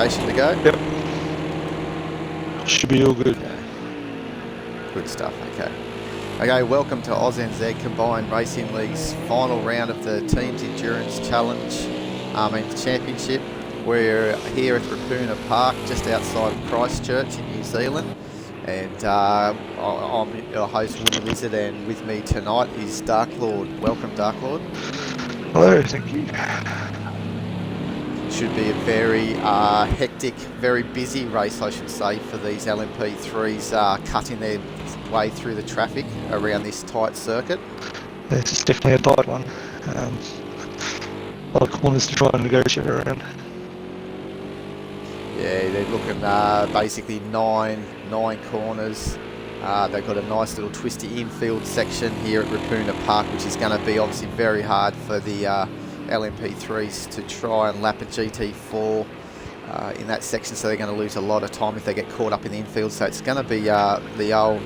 location to go? Yep. Should be all good. Okay. Good stuff, okay. Okay, welcome to ANZCRL Combined Racing League's final round of the Teams Endurance Challenge Championship. We're here at Rapuna Park, just outside of Christchurch in New Zealand. And I'm your host, Woody Lizard, and with me tonight is Dark Lord. Welcome, Dark Lord. Hello, thank you. Should be a very hectic, very busy race, I should say, for these LMP3s cutting their way through the traffic around this tight circuit. This is definitely a tight one. A lot of corners to try and negotiate around. Yeah, they're looking basically nine corners. They've got a nice little twisty infield section here at Rapuna Park, which is going to be obviously very hard for the LMP3s to try and lap a GT4 in that section, so they're going to lose a lot of time if they get caught up in the infield. So it's going to be the old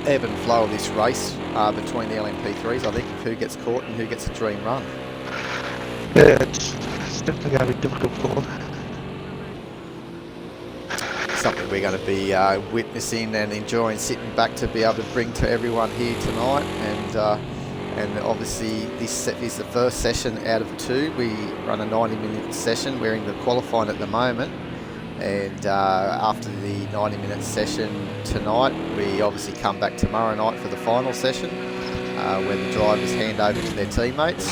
ebb and flow of this race between the LMP3s, I think, of who gets caught and who gets a dream run. Yeah, it's definitely going to be difficult for them. Something we're going to be witnessing and enjoying, sitting back to be able to bring to everyone here tonight. And obviously this is the first session out of two. We run a 90-minute session. We're in the qualifying at the moment, and after the 90-minute session tonight, we obviously come back tomorrow night for the final session, where the drivers hand over to their teammates.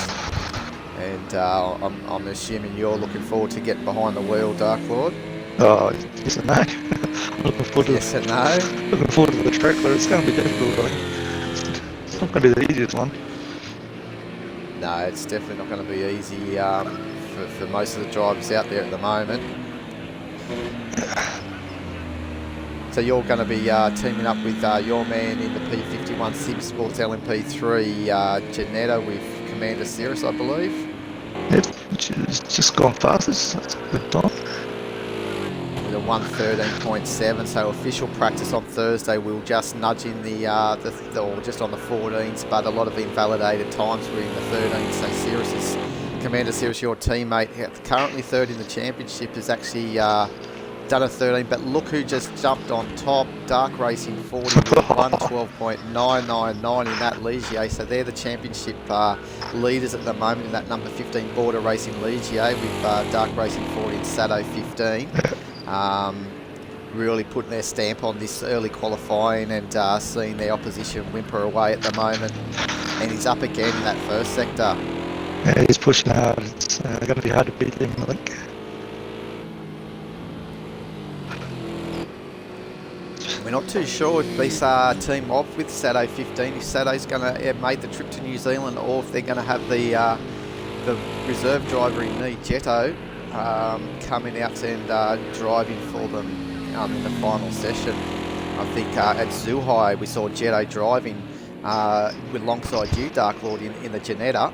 And I'm assuming you're looking forward to getting behind the wheel, Dark Lord. Oh, yes and no. Looking forward to yes and no. Looking forward to the track, but it's going to be difficult. I think it's not going to be the easiest one. No, it's definitely not going to be easy for most of the drivers out there at the moment. So you're going to be teaming up with your man in the P51 Sim Sports LMP3 Janetta with Commander Cirrus, I believe. Yep, which is just gone fastest. That's a good time. With a 1:13.7, so official practice on Thursday will just nudge in or just on the 14s, but a lot of invalidated times were in the 13s. So Commander Cirrus, your teammate, currently third in the championship, has actually done a 13, but look who just jumped on top. Dark Racing 40 with 1:12.999 in that Ligier. So they're the championship leaders at the moment in that number 15 Border Racing Ligier, with Dark Racing 40 and Sado 15. Really putting their stamp on this early qualifying and seeing their opposition whimper away at the moment. And he's up again in that first sector. Yeah, he's pushing hard. It's going to be hard to beat him, I think. We're not too sure if this team off with Sado 15, if Sado's going to have made the trip to New Zealand, or if they're going to have the reserve driver in need, Jetto, coming out and driving for them in the final session. I think at Zhuhai we saw Jetto driving alongside you, Dark Lord, in the Janetta.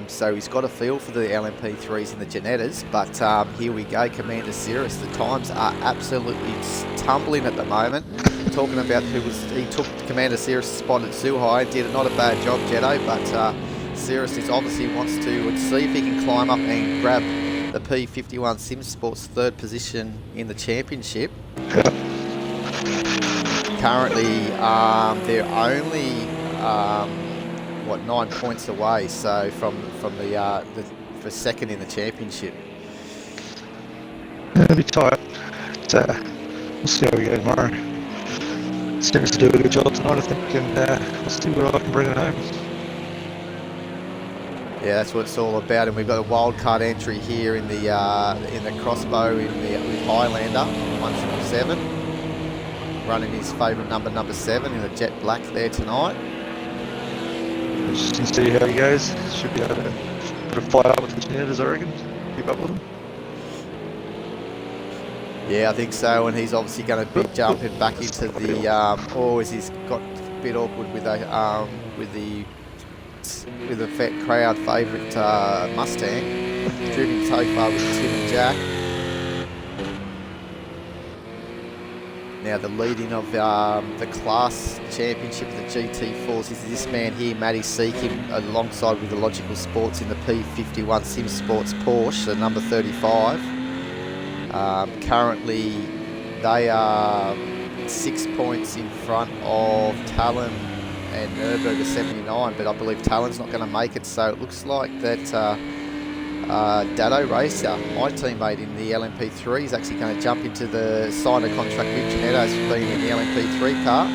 So he's got a feel for the LMP3s in the Janettas, but here we go, Commander Cirrus. The times are absolutely tumbling at the moment. Talking about he took Commander Cirrus' spot at Zhuhai, did not a bad job, Jetto, but Cirrus obviously wants to see if he can climb up and grab the P51 Sim Sports third position in the championship. Currently, they're only 9 points away, so from the for second in the championship. It'll be tight. We'll see how we go tomorrow. Cirrus to do a good job tonight, I think, and we'll see what I can bring it home. Yeah, that's what it's all about, and we've got a wild card entry here in the crossbow with Highlander 177, running his favourite number 7 in the jet black there tonight. Just to see how he goes. Should be able to put a fight up with the Janettas, I reckon. Keep up with him. Yeah, I think so, and he's obviously going to be jumping back into the. He's got a bit awkward with the fat crowd favourite Mustang, driven so far with Tim and Jack. Now the leading of the class championship of the GT4s is this man here, Matty Seeking, alongside with the Logical Sports in the P51 Sim Sports Porsche, the number 35. Currently, they are 6 points in front of Talon and Nürburgring 79, but I believe Talon's not going to make it, so it looks like that Dado Racer, my teammate in the LMP3, is actually going to jump into the sign a contract with Janetto's being in the LMP3 car.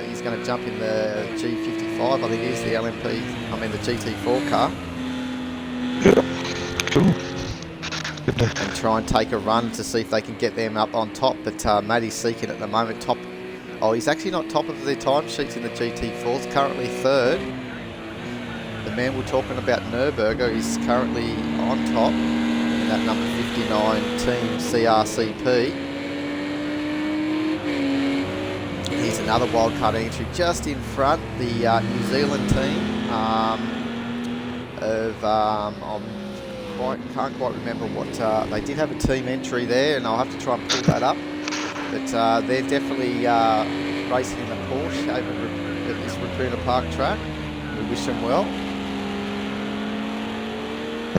He's going to jump in the G55, I think it is the the GT4 car. Cool. And try and take a run to see if they can get them up on top. But Matty's seeking at the moment top. Oh, he's actually not top of the timesheets in the GT4s, currently third. The man we're talking about, Nürburgring, is currently on top in that number 59 team CRCP. Here's another wildcard entry just in front, the New Zealand team can't quite remember what, they did have a team entry there, and I'll have to try and pull that up. But they're definitely racing in the Porsche over at this Rapuna Park track. We wish them well.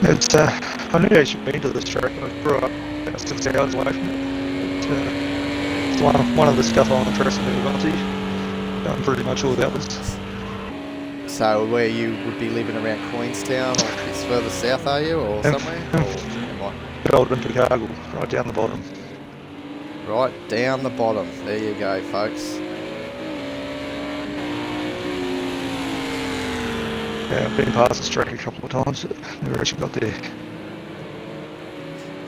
It's, I knew I should been to this track. I grew up about 6 hours away from it. It's one of the stuff on the tracks I've never gone to. Done pretty much all that was. So where you would be living around Queenstown, or it's further south, are you, or somewhere? Old Chicago, right down the bottom. Right down the bottom. There you go, folks. Yeah, I've been past this track a couple of times, but never actually got there.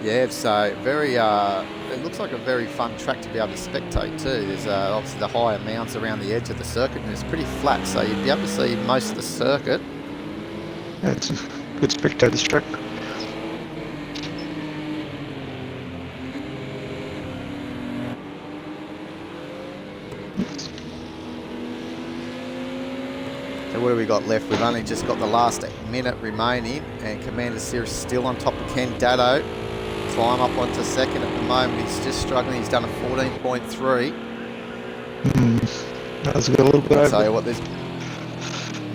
Yeah, it's very. It looks like a very fun track to be able to spectate too. There's obviously the higher mounds around the edge of the circuit, and it's pretty flat, so you'd be able to see most of the circuit. Yeah, it's a good spectator's track. So what have we got left? We've only just got the last minute remaining, and Commander Cirrus still on top of Ken Dado. Climb up onto second at the moment. He's just struggling. He's done a 14.3. That's got a little bit over. I'll tell you what, there's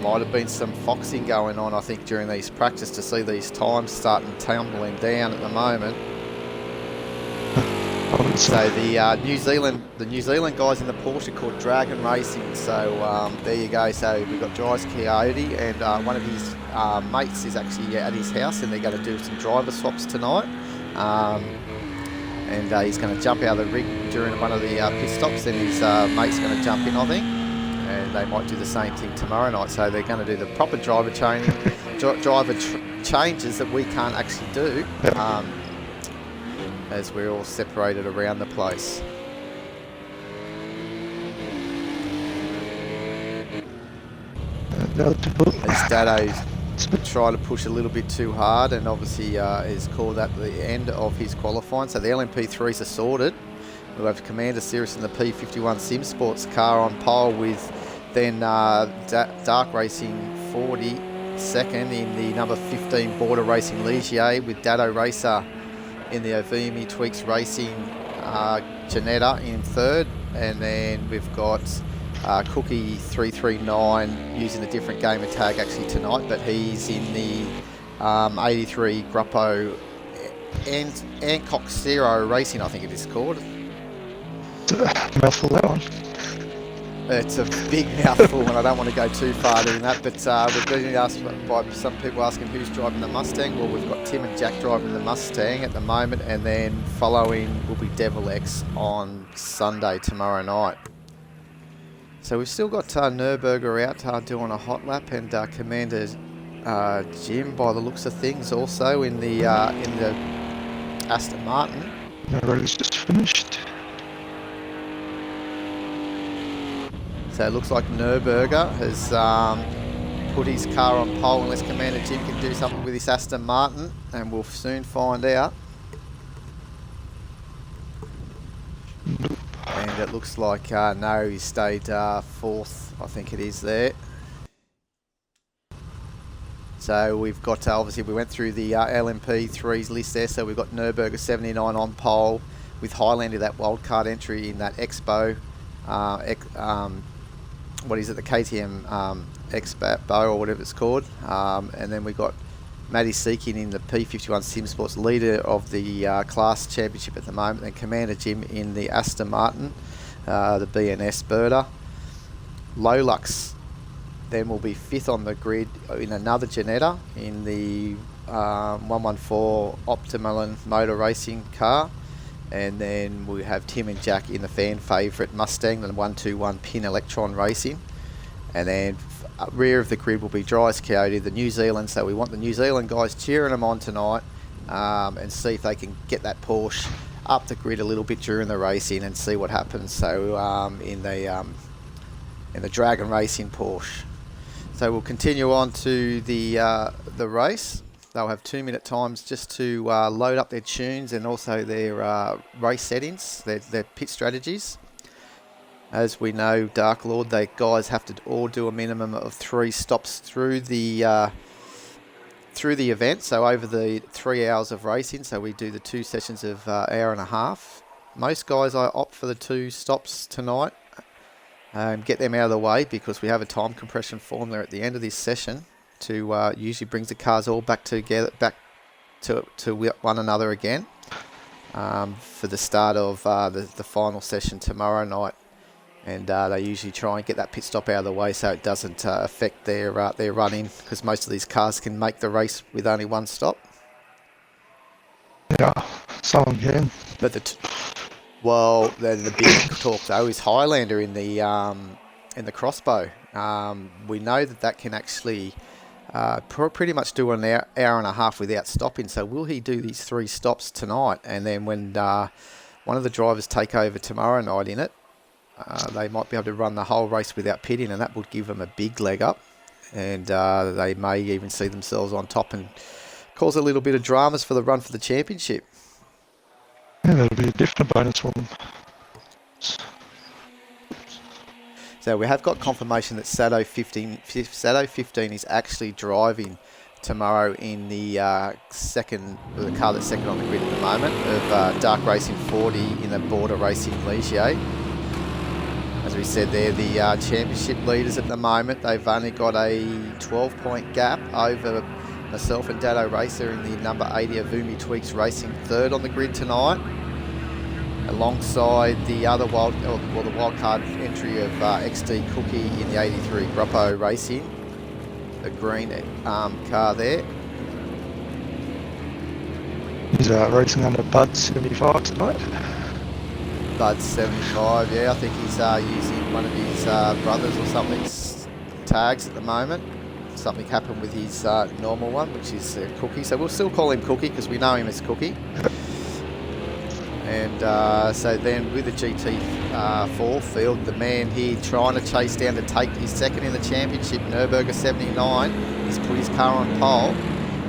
might have been some foxing going on, I think, during these practice to see these times starting tumbling down at the moment. So the New Zealand guys in the Porsche are called Dragon Racing. So there you go. So we've got Dry's Coyote, and one of his mates is actually at his house, and they're going to do some driver swaps tonight. And he's going to jump out of the rig during one of the pit stops, and his mate's going to jump in, I think. And they might do the same thing tomorrow night. So they're going to do the proper driver training, changes that we can't actually do. As we're all separated around the place. As Dado's trying to push a little bit too hard, and obviously is called at the end of his qualifying. So the LMP3s are sorted. We have Commander Cirrus in the P51 Sim Sports car on pole, with then Dark Racing 40 second in the number 15 Border Racing Ligier, with Dado Racer in the Ovimi Tweaks Racing Janetta in third, and then we've got Cookie 339 using a different gamer tag actually tonight, but he's in the 83 Gruppo Ancock Zero Racing, I think it is called. Mouthful, that one. It's a big mouthful, and I don't want to go too far in that, but we're being asked by some people asking who's driving the Mustang. Well, we've got Tim and Jack driving the Mustang at the moment, and then following will be Devil X on Sunday, tomorrow night. So we've still got Nürburgring out doing a hot lap, and Commander Jim, by the looks of things, also in the Aston Martin. Nürburgring's just finished. So it looks like Nürburgring has put his car on pole, unless Commander Jim can do something with his Aston Martin, and we'll soon find out. And it looks like, no, he stayed fourth, I think it is there. So we've got, obviously we went through the LMP3's list there, so we've got Nürburgring 79 on pole, with Highlander, that wildcard entry in that Expo. What is it, the KTM Expo or whatever it's called, and then we got Maddie Seeking in the P51 Sim Sports, leader of the class championship at the moment, and Commander Jim in the Aston Martin, the BNS Birder. Lolux then will be 5th on the grid in another Janetta in the 114 Optimum Motor Racing car. And then we have Tim and Jack in the fan favourite Mustang, the 121 Pin Electron Racing. And then rear of the grid will be Dryas Coyote, the New Zealand. So we want the New Zealand guys cheering them on tonight, and see if they can get that Porsche up the grid a little bit during the racing and see what happens. So in the Dragon Racing Porsche. So we'll continue on to the race. They'll have 2-minute times just to load up their tunes and also their race settings, their pit strategies. As we know, Dark Lord, they guys have to all do a minimum of 3 stops through the event. So over the 3 hours of racing, so we do the 2 sessions of hour and a half. Most guys I opt for the 2 stops tonight. Get them out of the way because we have a time compression formula at the end of this session to usually brings the cars all back together, back to one another again for the start of the final session tomorrow night. And they usually try and get that pit stop out of the way so it doesn't affect their run-in, because most of these cars can make the race with only 1 stop. Yeah, some can. But the big talk though is Highlander in the crossbow. We know that can actually pretty much do an hour and a half without stopping. So will he do these 3 stops tonight? And then when one of the drivers take over tomorrow night in it, they might be able to run the whole race without pitting, and that would give them a big leg up. And they may even see themselves on top and cause a little bit of dramas for the run for the championship. Yeah, that'll be a definite bonus for them. So we have got confirmation that Sado 15 is actually driving tomorrow in the car that's second on the grid at the moment of Dark Racing 40 in the Border Racing Ligier. As we said, they're the championship leaders at the moment. They've only got a 12-point gap over myself and Dado Racer in the number 80 Avumi Tweaks Racing, 3rd on the grid tonight, alongside the other the wild card entry of XD Cookie in the 83 Gruppo Racing, the green car there. He's racing under Bud 75 tonight. Bud 75, yeah, I think he's using one of his brothers or something's tags at the moment. Something happened with his normal one, which is Cookie, so we'll still call him Cookie because we know him as Cookie. And so then with the GT4 field, the man here trying to chase down to take his second in the championship, Nürburger 79, he's put his car on pole,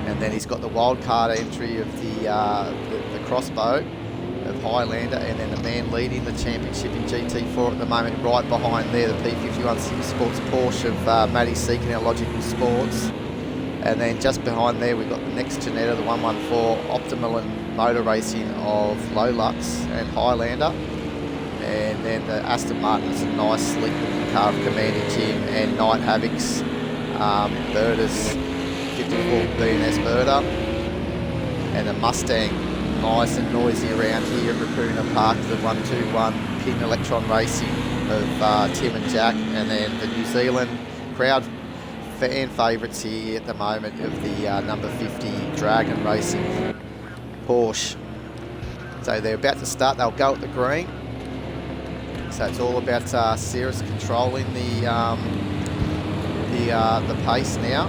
and then he's got the wild card entry of the crossbow of Highlander, and then the man leading the championship in GT4 at the moment, right behind there, the P51 Sim Sports Porsche of Matty Seeking, our Logical Sports. And then just behind there we've got the next Janetta, the 114 Optimum Motor Racing of Lolux and Highlander. And then the Aston Martin is a nice sleek looking car of Commander Jim and Night Havoc's Birders 54 BNS Birder. And the Mustang, nice and noisy around here at Raccoon Park, the 121 Pin Electron Racing of Tim and Jack. And then the New Zealand crowd fan favourites here at the moment of the number 50 Dragon Racing Porsche. So they're about to start, they'll go at the green. So it's all about Cirrus controlling the pace now.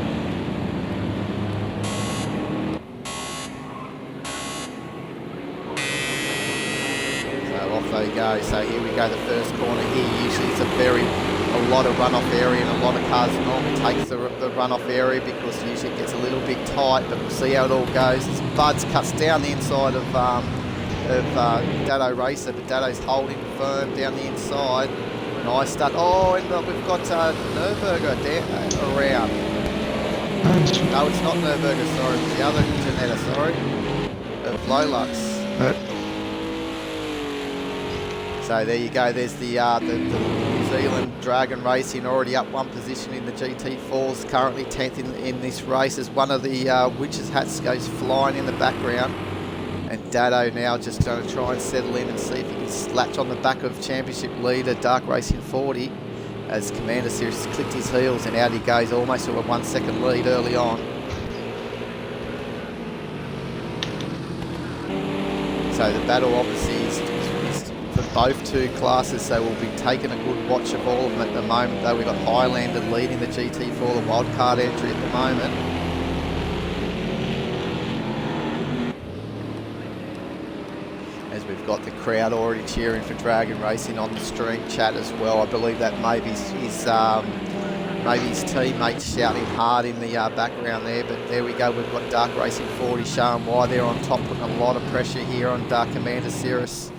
So off they go. So here we go, the first corner here. Usually it's a lot of runoff area, and a lot of cars normally takes the runoff area because usually it gets a little bit tight, but we'll see how it all goes. As Buds cuts down the inside of Dado Racer, but Dado's holding firm down the inside. Nice start. Oh, and we've got Nürburger around. No, it's not Nürburger, sorry. It's the other Janetta, sorry. Of Lolux. So there you go. There's the New Zealand Dragon Racing already up one position in the GT4s, currently 10th in this race as one of the witches' hats goes flying in the background. And Dado now just going to try and settle in and see if he can latch on the back of championship leader Dark Racing 40 as Commander Sirius has clicked his heels and out he goes, almost to a 1 second lead early on. So the battle obviously is for both two classes, so we'll be taking a good watch of all of them at the moment, though we've got Highlander leading the GT4, the wildcard entry at the moment. As we've got the crowd already cheering for Dragon Racing on the stream chat as well. I believe that maybe his teammates shouting hard in the background there, but there we go, we've got Dark Racing 40 showing why they're on top, putting a lot of pressure here on Commander Sirius.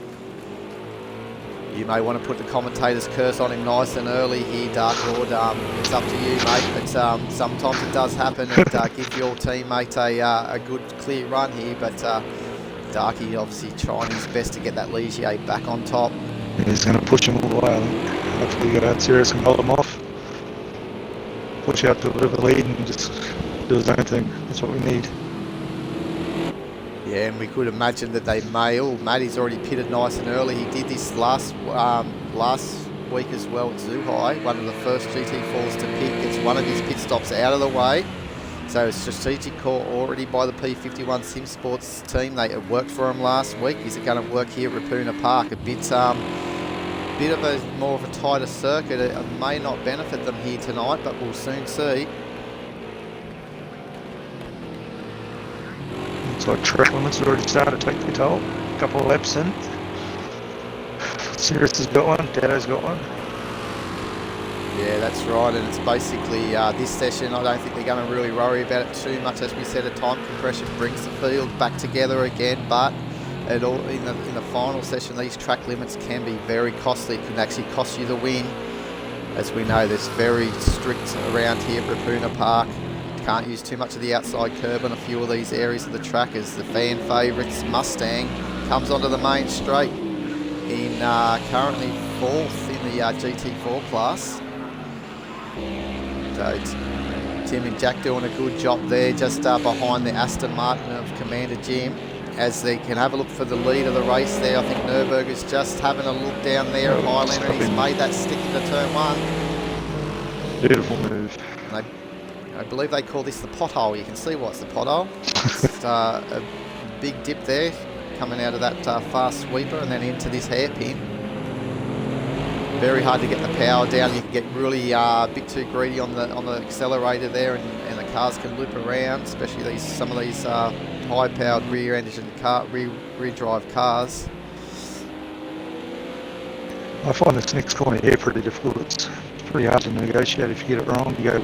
You may want to put the commentator's curse on him nice and early here, Dark Lord. It's up to you, mate, but sometimes it does happen, and give your teammate a good clear run here, but Darky obviously trying his best to get that Ligier back on top. He's going to push him all the way. Hopefully Sirius can hold him off. Push out to a bit of a lead and just do his own thing. That's what we need. Yeah, and we could imagine that they may. Oh, Matty's already pitted nice and early. He did this last week as well at Zhuhai. One of the first GT4s to pit. Gets one of his pit stops out of the way. So a strategic call already by the P51 Sim Sports team. It worked for him last week. Is it going to work here at Rapuna Park? A bit of a more of a tighter circuit. It may not benefit them here tonight, but we'll soon see. Looks like track limits already started to take their toll. A couple of laps in. Sirius has got one, Dado's got one. Yeah, that's right, and it's basically this session, I don't think they're going to really worry about it too much. As we said, a time compression brings the field back together again, but in the final session, these track limits can be very costly. It can actually cost you the win. As we know, there's very strict around here at Rapuna Park. Can't use too much of the outside curb on a few of these areas of the track, as the fan favourites Mustang comes onto the main straight in currently 4th in the GT4 class. So Tim and Jack doing a good job there, just behind the Aston Martin of Commander Jim, as they can have a look for the lead of the race there. I think Nürburgring's just having a look down there at Highlander, and he's made that stick into turn 1. Beautiful move. I believe they call this the pothole. You can see what's the pothole. It's a big dip there, coming out of that fast sweeper and then into this hairpin. Very hard to get the power down. You can get really a bit too greedy on the accelerator there, and the cars can loop around, especially some of these high-powered rear-engine rear drive cars. I find this next corner here pretty difficult. It's pretty hard to negotiate. If you get it wrong, you go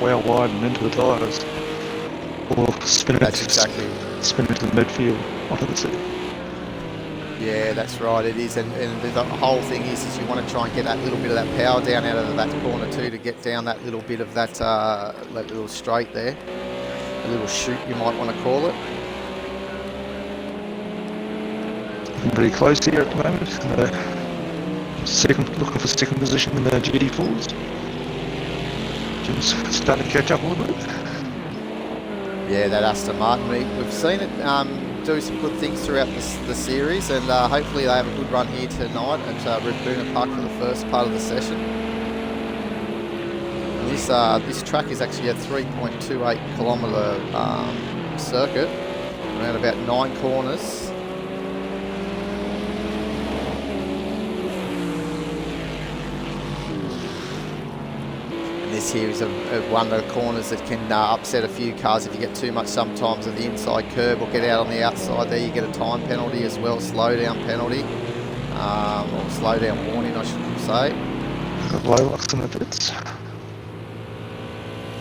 well wide and into the tyres, or spin into the midfield onto the seat. Yeah, that's right, it is, and the whole thing is you want to try and get that little bit of that power down out of that corner too, to get down that little bit of that little straight there, a little chute you might want to call it. Pretty close here at the moment. Looking for second position in the GT4s. Jim's starting to catch up a little bit. Yeah, that Aston Martin, we've seen it do some good things throughout the series, and hopefully they have a good run here tonight at Rapuna Park for the first part of the session. And this track is actually a 3.28 kilometre circuit, around about 9 corners. This here is one of the corners that can upset a few cars if you get too much sometimes of the inside curb, or get out on the outside there. You get a time penalty as well, slow down penalty, or slow down warning I should say. Low locks in the pits.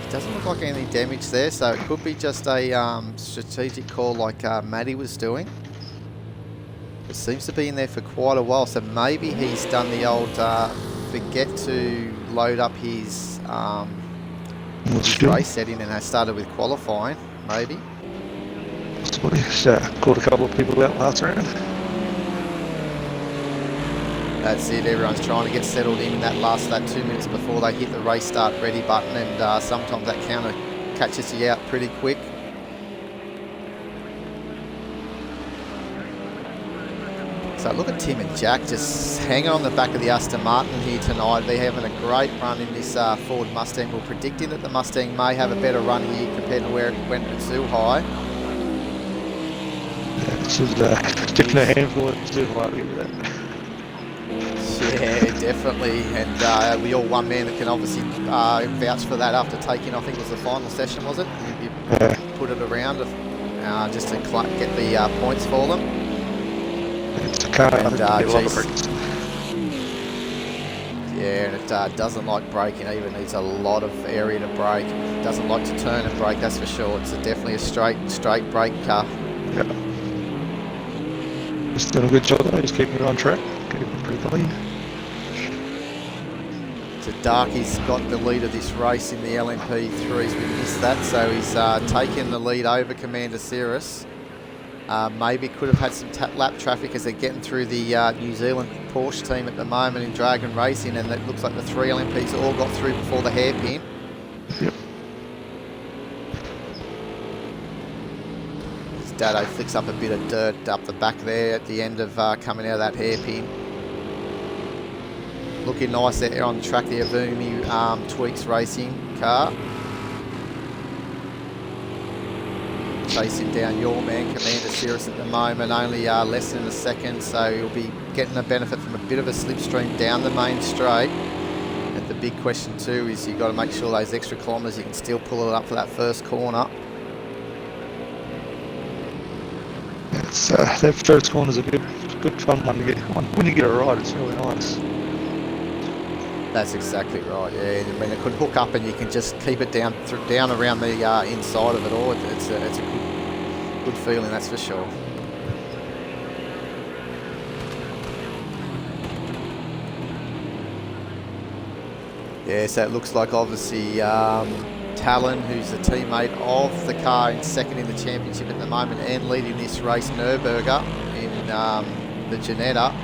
It doesn't look like any damage there, so it could be just a strategic call like Matty was doing. It seems to be in there for quite a while, so maybe he's done the old forget to load up his race setting and has started with qualifying, maybe. Possibly. Caught a couple of people out last round. That's it, everyone's trying to get settled in that 2 minutes before they hit the race start ready button, and sometimes that counter catches you out pretty quick. So look at Tim and Jack just hanging on the back of the Aston Martin here tonight. They're having a great run in this Ford Mustang. We're predicting that the Mustang may have a better run here compared to where it went at Zhuhai. Yeah, this is definitely a handful of Zhuhai with that. Yeah, definitely, and we all one man that can obviously vouch for that after taking, I think it was the final session, was it? You put it around just to get the points for them. It's a car, and, a lot of brakes. Yeah, and it doesn't like braking either, needs a lot of area to brake. Doesn't like to turn and brake, that's for sure. It's definitely a straight brake car. Yeah. Just doing a good job though, just keeping it on track, keeping it pretty clean. So Darky's got the lead of this race in the LMP3s. We missed that, so he's taken the lead over Commander Cirrus. Maybe could have had some lap traffic as they're getting through the New Zealand Porsche team at the moment in Dragon Racing, and it looks like the 3 LMPs all got through before the hairpin. Yep. As Dado flicks up a bit of dirt up the back there at the end of coming out of that hairpin. Looking nice there on the track, the Avumi Tweaks Racing car. Chasing down your man, Commander Cirrus, at the moment, only less than a second, so he'll be getting a benefit from a bit of a slipstream down the main straight. And the big question too is you've got to make sure those extra kilometres you can still pull it up for that first corner. It's, that first corner's a good fun one to get. When you get it right, it's really nice. That's exactly right, yeah. I mean, it could hook up and you can just keep it down around the inside of it all. It's a good feeling, that's for sure. Yeah, so it looks like obviously Talon, who's a teammate of the car in second in the championship at the moment and leading this race, Nürburger, in the Ginetta.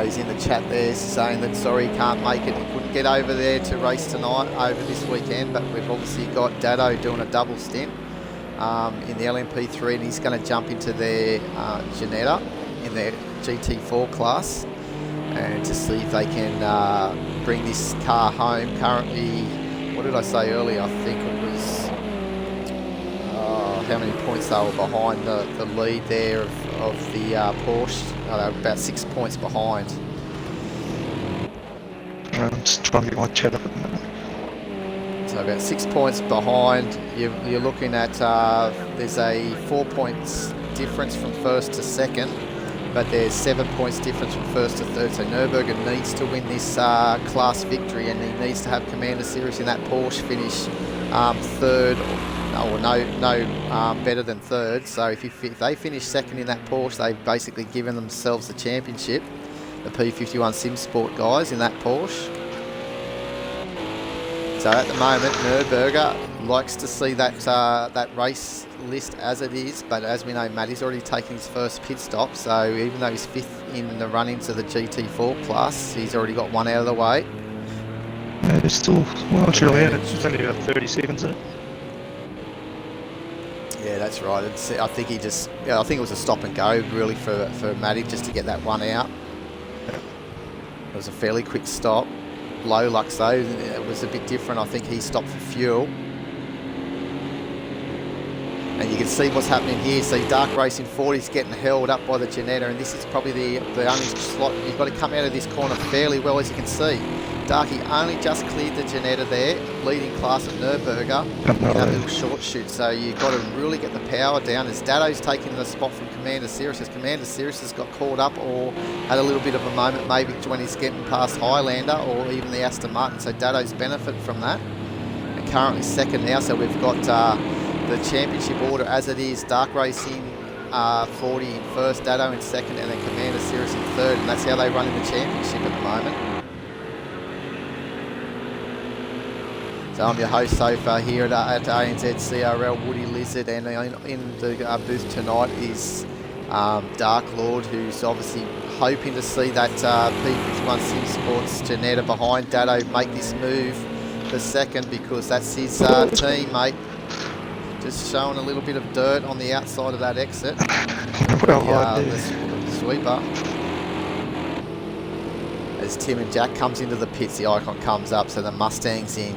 He's in the chat there saying that sorry he can't make it, he couldn't get over there to race tonight over this weekend, but we've obviously got Dado doing a double stint in the LMP3, and he's going to jump into their Ginetta in their GT4 class and to see if they can bring this car home. Currently, what did I say earlier? I think it was how many points they were behind the lead there of the Porsche. They were about 6 points behind. I'm just trying to get my chat up at the moment. So about 6 points behind. You're looking at there's a 4 points difference from first to second, but there's 7 points difference from first to third. So Nürburger needs to win this class victory, and he needs to have Commander Cirrus in that Porsche finish third. Or no better than third. So if they finish second in that Porsche, they've basically given themselves the championship. The P51 Sim Sport guys in that Porsche. So at the moment, Nürburger likes to see that that race list as it is, but as we know, Matty's already taken his first pit stop. So even though he's fifth in the run-ins of the GT4 class, he's already got one out of the way. Yeah, there's still well and truly in it. It's only about 30 seconds in it. Yeah, that's right. I think I think it was a stop and go really for Matty just to get that one out. It was a fairly quick stop. Low Lux though, it was a bit different. I think he stopped for fuel. And you can see what's happening here. See Dark Racing 40's getting held up by the Ginetta, and this is probably the only slot. You've got to come out of this corner fairly well, as you can see. Darky only just cleared the Ginetta there, leading class at Nürburger in that little short shoot. So you've got to really get the power down as Dado's taking the spot from Commander Cirrus. As Commander Cirrus has got caught up or had a little bit of a moment maybe when he's getting past Highlander or even the Aston Martin. So Dado's benefit from that. And currently second now. So we've got the championship order as it is. Dark Racing 40 in first, Dado in second, and then Commander Cirrus in third. And that's how they run in the championship at the moment. So I'm your host so far here at ANZCRL, Woody Lizard, and in the booth tonight is Dark Lord, who's obviously hoping to see that P51 Sim Sports Janetta behind Dado make this move for second, because that's his teammate. Just showing a little bit of dirt on the outside of that exit. The sweeper. As Tim and Jack comes into the pits, the icon comes up, so the Mustang's in.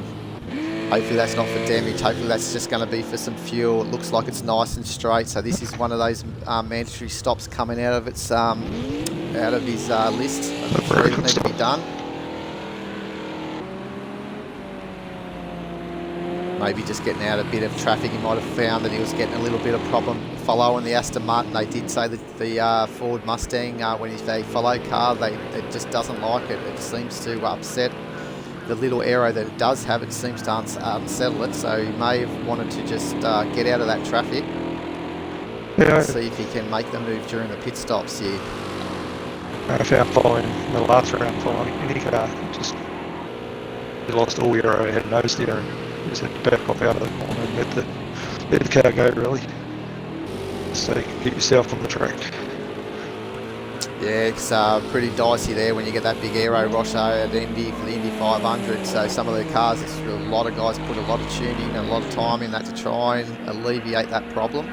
Hopefully that's not for damage. Hopefully that's just going to be for some fuel. It looks like it's nice and straight. So this is one of those mandatory stops coming out of its his list of the 3 that need to be done. Maybe just getting out a bit of traffic. He might have found that he was getting a little bit of problem following the Aston Martin. They did say that the Ford Mustang, when they follow car, it just doesn't like it. It seems to upset the little aero that it does have. It seems to unsettle it. So he may have wanted to just get out of that traffic. Yeah. See if he can make the move during the pit stops here. I found following the last round, following any car, just he lost all aero, had no steering. Just had to back off out of the corner and let the car go, really. So you can get yourself on the track. Yeah, it's pretty dicey there when you get that big aero Roche at Indy for the Indy 500. So some of the cars, a lot of guys put a lot of tuning and a lot of time in that to try and alleviate that problem.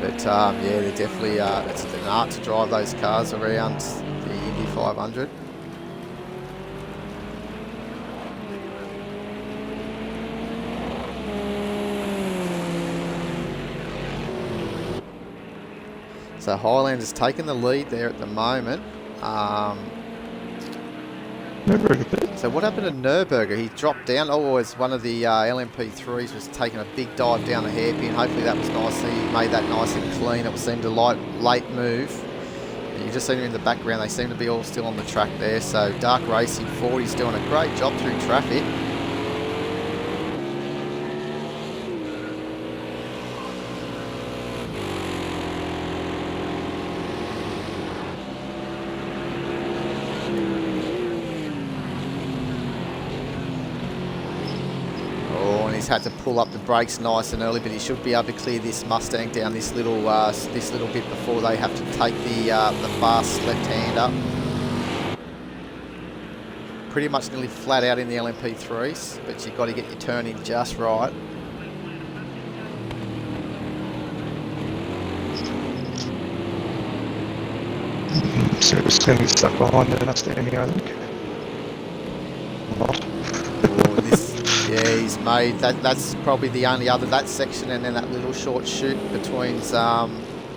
But yeah, they're definitely it's an art to drive those cars around the Indy 500. So Highlander's taken the lead there at the moment. So what happened to Nürburger? He dropped down. Oh, as one of the LMP3s was taking a big dive down the hairpin. Hopefully that was nice. He made that nice and clean. It seemed a late move. And you just see them in the background. They seem to be all still on the track there. So Dark Racing 40's doing a great job through traffic. Had to pull up the brakes nice and early, but he should be able to clear this Mustang down this little bit before they have to take the fast left-hander. Pretty much nearly flat out in the LMP3s, but you've got to get your turn in just right. So it's going to be stuck behind the Mustang here, I think. Yeah, he's made that's probably the only other, that section and then that little short shoot between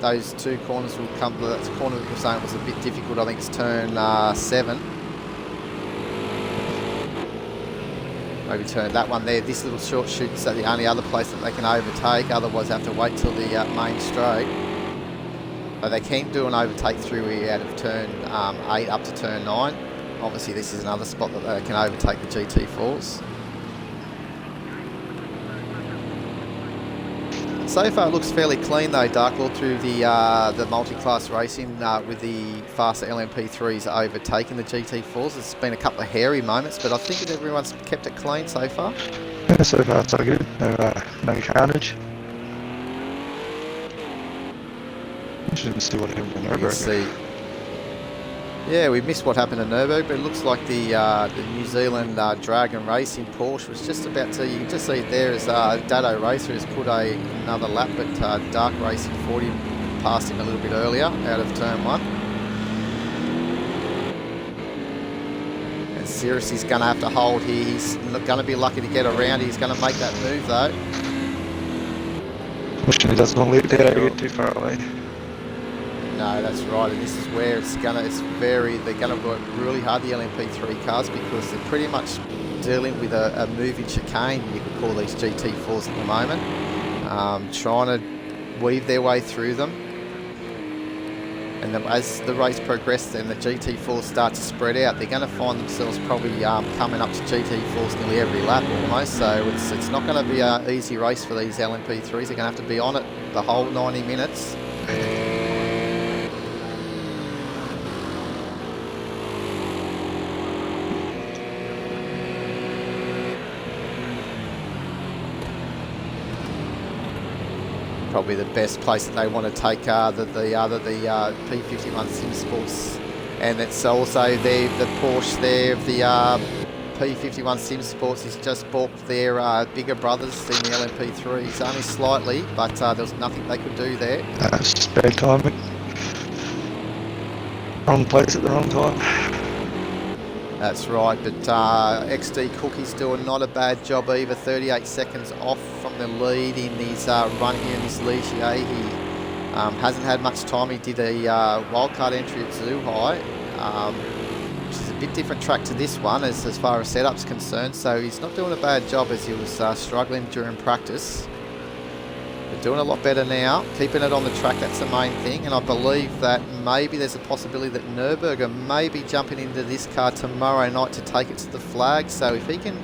those two corners will come. That corner that you're saying was a bit difficult. I think it's turn 7. Maybe turn that one there. This little short shoot's the only other place that they can overtake. Otherwise, they have to wait till the main straight. But they can do an overtake through here out of turn 8 up to turn 9. Obviously, this is another spot that they can overtake the GT4s. So far it looks fairly clean though, Dark Lord, through the multi-class racing with the faster LMP3s overtaking the GT4s. It's been a couple of hairy moments, but I think that everyone's kept it clean so far. Yeah, so far so good. No carnage. Interesting to see what happened to Nürburgring. Yeah, we missed what happened to Nürburgring, but it looks like the New Zealand Dragon Racing Porsche was just about to, you can just see it there as Dado Racer has put another lap, but Dark Racing 40 passed him a little bit earlier out of turn 1. And Sirius is going to have to hold here. He's not going to be lucky to get around. He's going to make that move though. Fortunately, doesn't want to let Dado get too far away. No, that's right, and this is where they're gonna work really hard, the LMP3 cars, because they're pretty much dealing with a moving chicane, you could call these GT4s at the moment, trying to weave their way through them. And then as the race progresses and the GT4s start to spread out, they're going to find themselves probably coming up to GT4s nearly every lap almost. So it's not going to be an easy race for these LMP3s. They're going to have to be on it the whole 90 minutes. probably the best place that they want to take the P51 Sim Sports, and it's also the Porsche there of the P51 Sim Sports is just balked their bigger brothers in the LMP3s, only slightly, but there was nothing they could do there. It's just bad timing. Wrong place at the wrong time. That's right, but XD Cookie's doing not a bad job either. 38 seconds off from the lead in his run here in this Ligier. He hasn't had much time. He did a wildcard entry at Zhuhai, which is a bit different track to this one as far as setup's concerned. So he's not doing a bad job as he was struggling during practice. But doing a lot better now, keeping it on the track, that's the main thing. And I believe that maybe there's a possibility that Nürburgring may be jumping into this car tomorrow night to take it to the flag. So if he can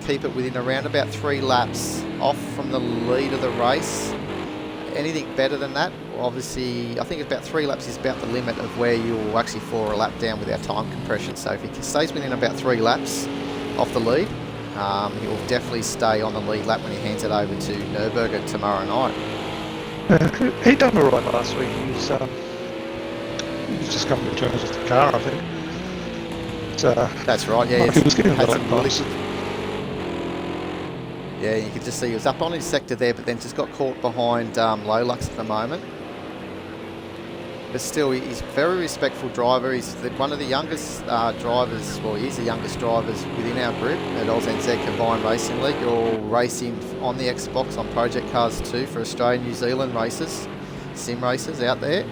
keep it within around about 3 laps off from the lead of the race, anything better than that, obviously, I think about 3 laps is about the limit of where you'll actually fall a lap down with our time compression. So if he stays within about 3 laps off the lead, he will definitely stay on the lead lap when he hands it over to Nürburgring tomorrow night. He done all right last week. He was just coming to terms with the car, I think. That's right, yeah. He was getting had right some really good. Yeah, you could just see he was up on his sector there, but then just got caught behind Lolux at the moment. But still, he's a very respectful driver. He's one of the youngest drivers, well, he's the youngest drivers within our group at ANZCRL Combined Racing League. You're all racing on the Xbox on Project Cars 2 for Australian, New Zealand races, sim races out there.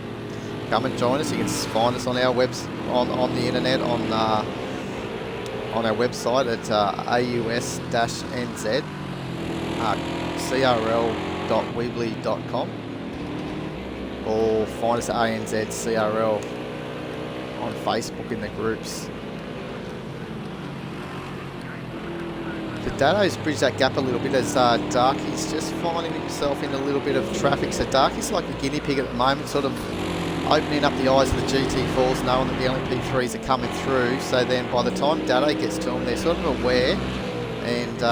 Come and join us. You can find us on our on the internet on our website at aus-nz crl.weebly.com. Or find us at ANZCRL on Facebook in the groups. But Dado's bridged that gap a little bit as Darky's just finding himself in a little bit of traffic. So Darky's like a guinea pig at the moment, sort of opening up the eyes of the GT4s, knowing that the LMP3s are coming through. So then by the time Dado gets to them, they're sort of aware and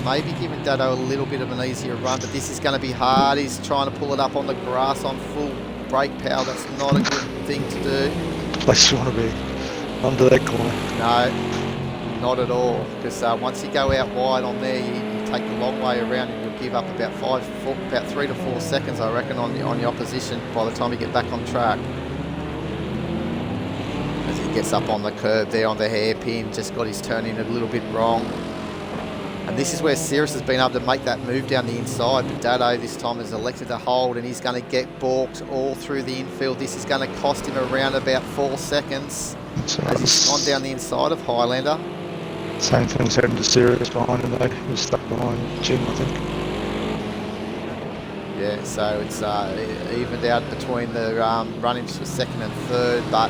maybe giving Dado a little bit of an easier run, but this is going to be hard. He's trying to pull it up on the grass on full brake power. That's not a good thing to do. Place you want to be under that corner. No, not at all, because once you go out wide on there, you take the long way around and you'll give up about 3 to 4 seconds, I reckon, on the opposition by the time you get back on track. As he gets up on the curb there on the hairpin, just got his turn in a little bit wrong. And this is where Cirrus has been able to make that move down the inside, but Dado this time has elected to hold, and he's going to get balked all through the infield. This is going to cost him around about 4 seconds as he's gone down the inside of Highlander. Same thing's happened to Cirrus behind him though. He was stuck behind Jim, I think. Yeah, so it's evened out between the run-ins for second and third, but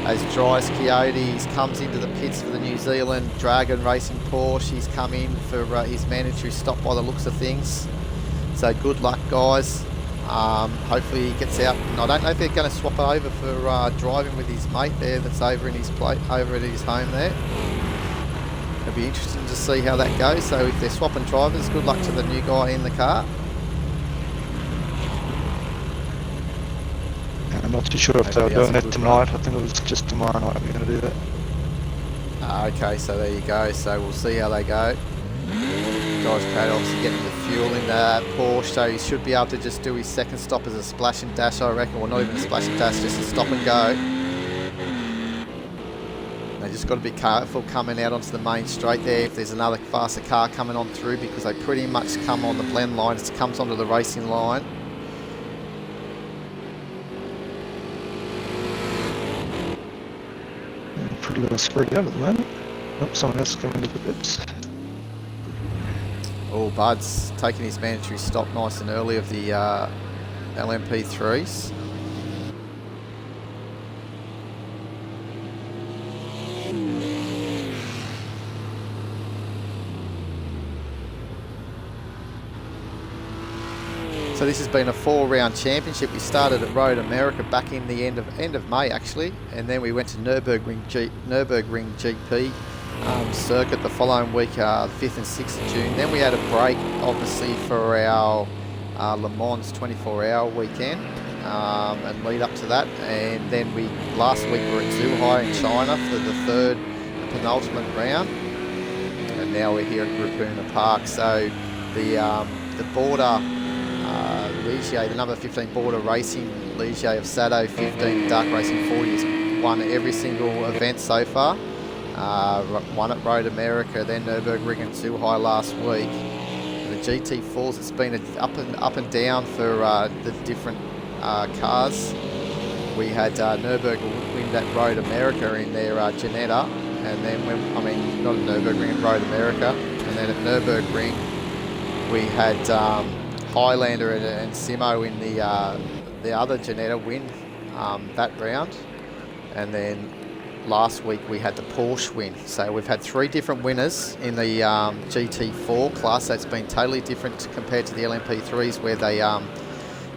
as Dries Coyotes comes into the pits for the New Zealand Dragon Racing Porsche, he's come in for his mandatory stop by the looks of things. So good luck, guys. Hopefully he gets out. And I don't know if they're going to swap over for driving with his mate there that's over in his over at his home there. It'll be interesting to see how that goes. So if they're swapping drivers, good luck to the new guy in the car. I'm not too sure if they were doing that tonight. I think it was just tomorrow night we're going to do that. Okay, so there you go. So we'll see how they go. Dries Coyote obviously getting the fuel in the Porsche, so he should be able to just do his second stop as a splash and dash, I reckon. Well, not even a splash and dash, just a stop and go. They just got to be careful coming out onto the main straight there if there's another faster car coming on through, because they pretty much come on the blend line. It comes onto the racing line. Pretty little spread out at the moment. Oh, someone else coming into the pits. Oh, Bud's taking his mandatory stop nice and early of the LMP3s. So this has been a 4-round championship. We started at Road America back in the end of May actually, and then we went to Nürburgring GP circuit the following week, 5th and 6th of June. Then we had a break, obviously, for our Le Mans 24-hour weekend, and lead up to that. And then last week we were at Zhuhai in China for the third and penultimate round, and now we're here at Rapuna Park. So the border Ligier, the number 15 border racing Ligier of Sato 15 Dark Racing 40 has won every single event so far. Won at Road America, then Nürburgring and Zhuhai last week. The GT4s, it's been up and down for the different cars. We had Nürburgring win that Road America in their Ginetta, and then not at Nürburgring, at Road America, and then at Nürburgring we had Highlander and Simo in the other Ginetta win that round, and then last week we had the Porsche win. So we've had 3 different winners in the GT4 class. That's been totally different compared to the LMP3s, where they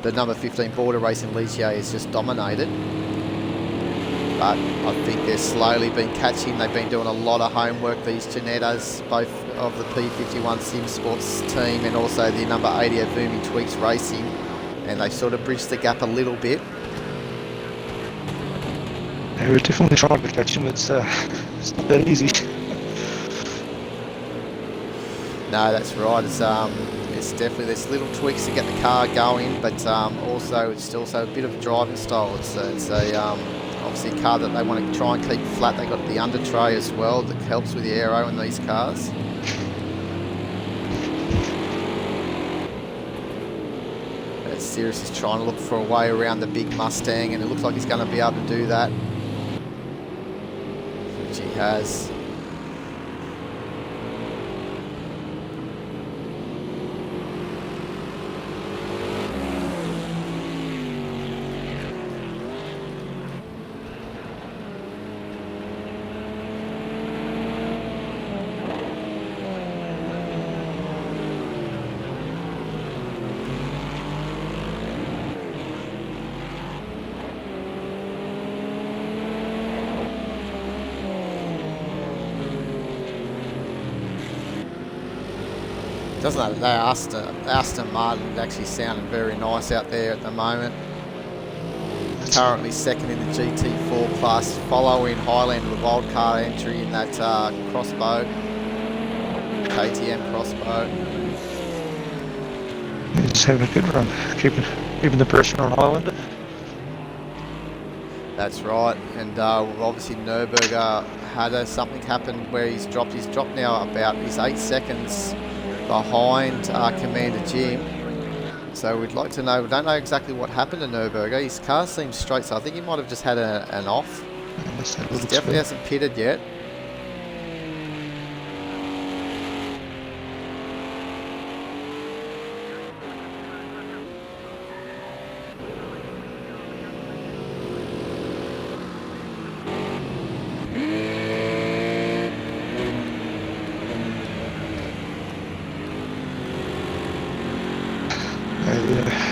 the number 15 border racing Ligier has just dominated. But I think they're slowly been catching. They've been doing a lot of homework, these Ginettas, both of the P51 Sim Sports team and also the number 80 Avumi Tweaks Racing, and they sort of bridged the gap a little bit. Yeah, we're definitely trying to catch him. It's not that easy. No, that's right. It's definitely, there's little tweaks to get the car going, but also it's also a bit of a driving style. It's obviously a car that they want to try and keep flat. They got the under tray as well that helps with the aero in these cars. Sirius is trying to look for a way around the big Mustang, and it looks like he's going to be able to do that, which he has. Doesn't that Aston Martin is actually sounding very nice out there at the moment. Currently second in the GT4 class, following Highlander, the wildcard entry in that crossbow, KTM crossbow. He's having a good run, keeping the pressure on Highlander. That's right, and obviously Nürburgring had something happen where he's dropped now about 8 seconds behind Commander Jim. So we'd like to know, we don't know exactly what happened to Nürburgring. His car seems straight, so I think he might have just had an off. He definitely hasn't pitted yet.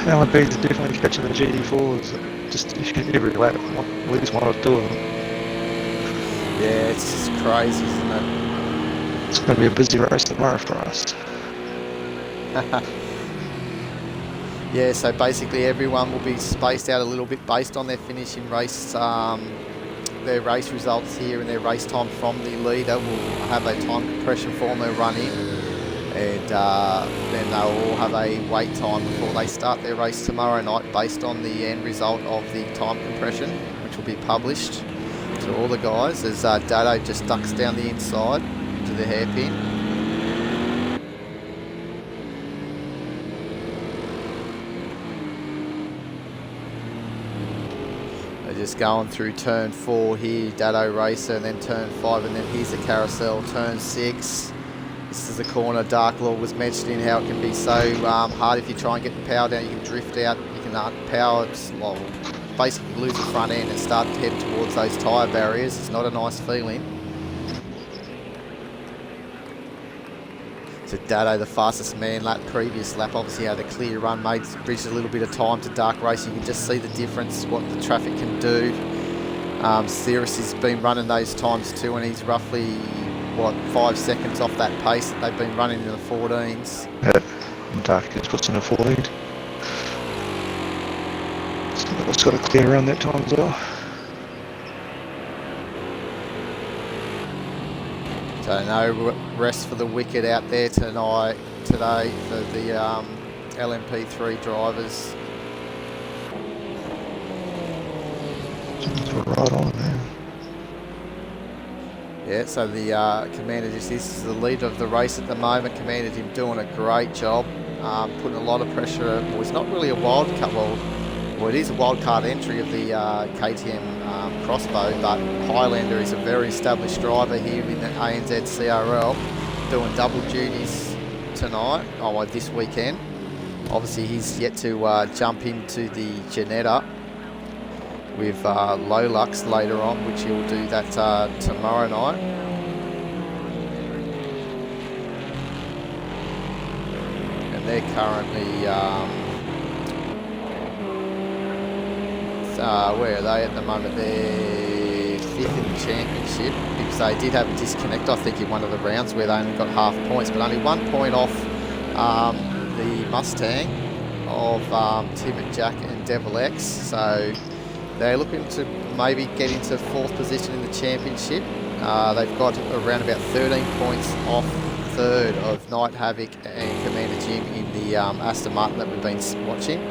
LMPs are definitely catching the GT4s just every lap, at least one or two of them. Yeah, it's just crazy, isn't it? It's going to be a busy race tomorrow for us. Yeah, so basically everyone will be spaced out a little bit based on their finishing race, their race results here and their race time from the leader. Will have a time compression formula run in. And then they'll all have a wait time before they start their race tomorrow night based on the end result of the time compression, which will be published to all the guys as Dado just ducks down the inside to the hairpin. They're just going through turn 4 here, Dado Racer, and then turn 5, and then here's the carousel, turn 6. This is the corner Dark Lord was mentioning how it can be so hard if you try and get the power down. You can drift out, you can power, basically lose the front end and start heading towards those tyre barriers. It's not a nice feeling. So Dado, the fastest man, previous lap, obviously had a clear run, made bridged a little bit of time to Dark Racing. You can just see the difference, what the traffic can do. Cirrus has been running those times too, and he's roughly 5 seconds off that pace that they've been running in the 14s. Yeah, Dark is what's in the 14. It's got to clear around that time as well. So no rest for the wicked out there today for the LMP3 drivers. We're right on there. Yeah, so the Commander this is the leader of the race at the moment. Commander him doing a great job, putting a lot of pressure. Well, it's not really a wild card. Well, it is a wild card entry of the KTM Crossbow, but Highlander is a very established driver here in the ANZCRL, doing double duties tonight, this weekend. Obviously, he's yet to jump into the Janetta with Lolux later on, which he'll do that tomorrow night. And they're currently, where are they at the moment? They're 5th in the championship because they did have a disconnect, I think, in one of the rounds where they only got half points, but only 1 point off the Mustang of Tim and Jack and Devil X. So they're looking to maybe get into 4th position in the championship. They've got around about 13 points off 3rd of Night Havoc and Commander Jim in the Aston Martin that we've been watching.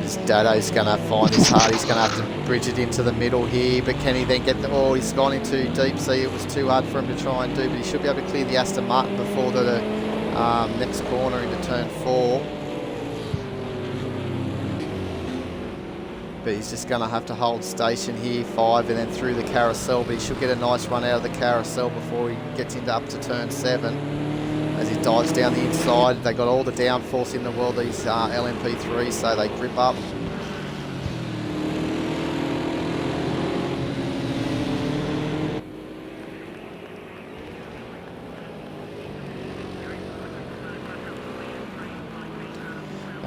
This Dado's going to find this hard. He's going to have to bridge it into the middle here, but can he then get the... Oh, he's gone into deep sea. It was too hard for him to try and do, but he should be able to clear the Aston Martin before the next corner into turn 4. But he's just going to have to hold station here, 5, and then through the carousel. But he should get a nice run out of the carousel before he gets into up to turn 7. As he dives down the inside, they got all the downforce in the world, these LMP3s, so they grip up.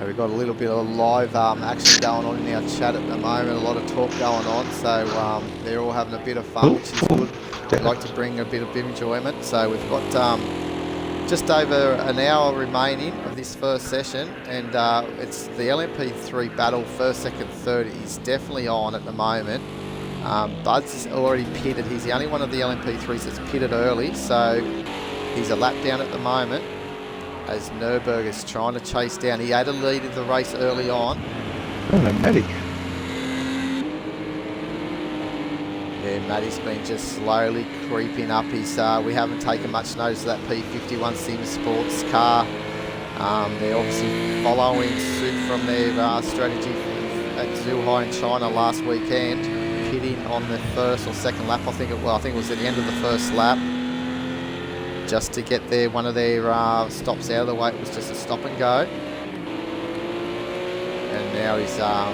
We've got a little bit of live action going on in our chat at the moment, a lot of talk going on, so they're all having a bit of fun, which is good. We like to bring a bit of enjoyment. So we've got just over an hour remaining of this first session, and it's the LMP3 battle, 1st, 2nd, 3rd is definitely on at the moment. Bud's is already pitted. He's the only one of the LMP3s that's pitted early, so he's a lap down at the moment. As Nürburgring's trying to chase down. He had a lead in the race early on. Oh, Matty. Yeah, Matty's been just slowly creeping up. He's we haven't taken much notice of that P51 Sim Sports car. They're obviously following suit from their strategy at Zhuhai in China last weekend, pitting on the 1st or 2nd lap. I think it was at the end of the 1st lap. Just to get one of their stops out of the way. It was just a stop and go. And now he's, I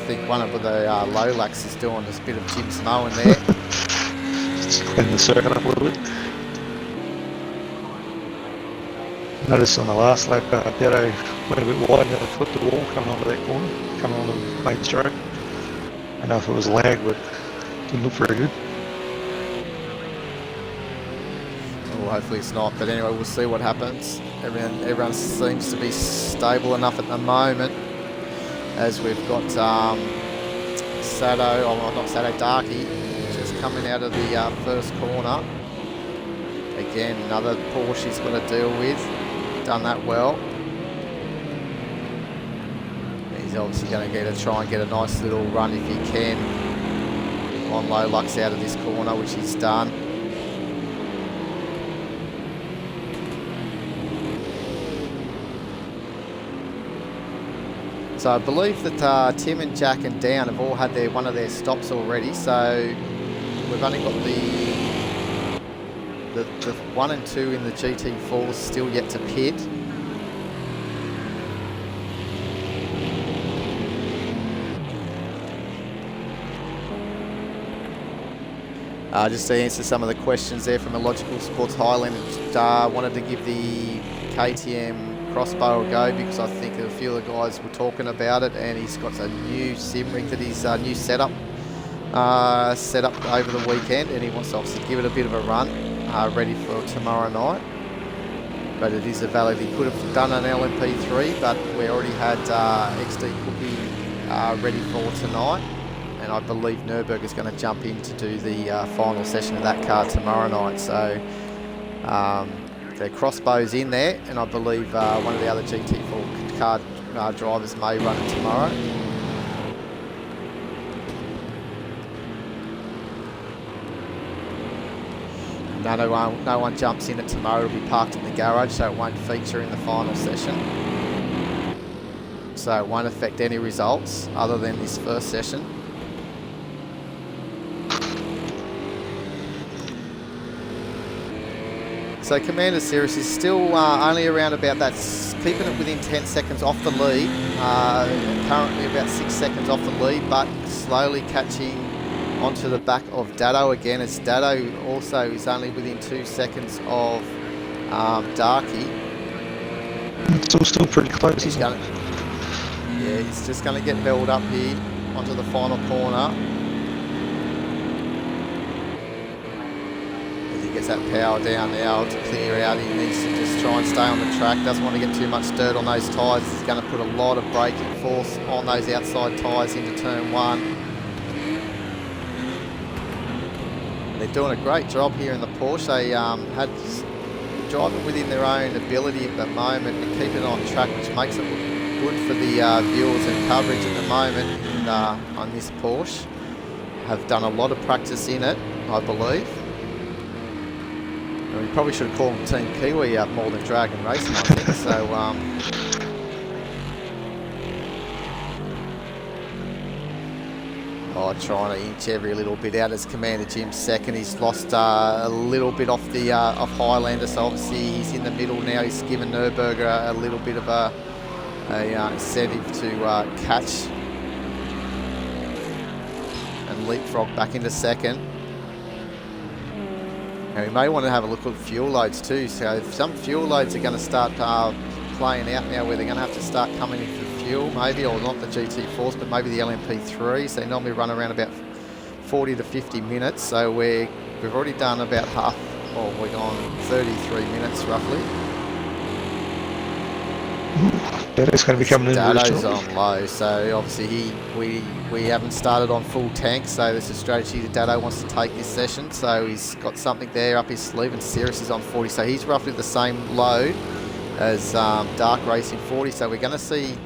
think one of the Lolax is doing this bit of Jim Smo in there. Just clean the circuit up a little bit. Notice on the last lap, Dado went a bit wide and flipped the wall coming onto that corner, coming on the main stroke. I don't know if it was lag, but it didn't look very good. Well, hopefully it's not, but anyway, we'll see what happens. Everyone seems to be stable enough at the moment, as we've got Darky, just coming out of the 1st corner. Again, another Porsche he's got to deal with. Done that well. He's obviously going to try and get a nice little run if he can on Lolux out of this corner, which he's done. So I believe that Tim and Jack and Dan have all had one of their stops already. So we've only got the 1 and 2 in the GT4 still yet to pit. Just to answer some of the questions there from Illogical Sports Highland, wanted to give the KTM Crossbow a go because I think a few of the guys were talking about it, and he's got a new sim rig that he's new setup set up over the weekend, and he wants to obviously give it a bit of a run, ready for tomorrow night. but it is a valid. He could have done an LMP3, but we already had XD Cookie ready for tonight, and I believe Nürburgring's going to jump in to do the final session of that car tomorrow night. So the crossbow's in there, and I believe one of the other GT4 car drivers may run it tomorrow. No one jumps in it tomorrow. It'll be parked in the garage, so it won't feature in the final session. So it won't affect any results other than this first session. So Commander Series is still only around about that, keeping it within 10 seconds off the lead. Currently about 6 seconds off the lead, but slowly catching onto the back of Dado again, as Dado also is only within 2 seconds of Darky. It's still pretty close. He's just going to get held up here onto the final corner. As he gets that power down now to clear out, he needs to just try and stay on the track. Doesn't want to get too much dirt on those tyres. He's going to put a lot of braking force on those outside tyres into turn 1. They're doing a great job here in the Porsche. They had driving within their own ability at the moment and keep it on track, which makes it look good for the viewers and coverage at the moment on this Porsche. Have done a lot of practice in it, I believe. And we probably should have called Team Kiwi more than Dragon Racing, I think. So trying to inch every little bit out as Commander Jim's second. He's lost a little bit off the off Highlander, so obviously he's in the middle now. He's given Nürburgring a little bit of a incentive to catch and leapfrog back into second. And we may want to have a look at fuel loads too. So some fuel loads are going to start playing out now, where they're going to have to start coming in for fuel, maybe, or not the GT4s, but maybe the LMP3s. They normally run around about 40 to 50 minutes, so we've already done about half, or we're gone 33 minutes roughly. Dado's going to be coming in. Dado's on low, so obviously we haven't started on full tank, so there's a strategy that Dado wants to take this session, so he's got something there up his sleeve, and Sirius is on 40, so he's roughly the same load as Dark Racing 40, so we're going to see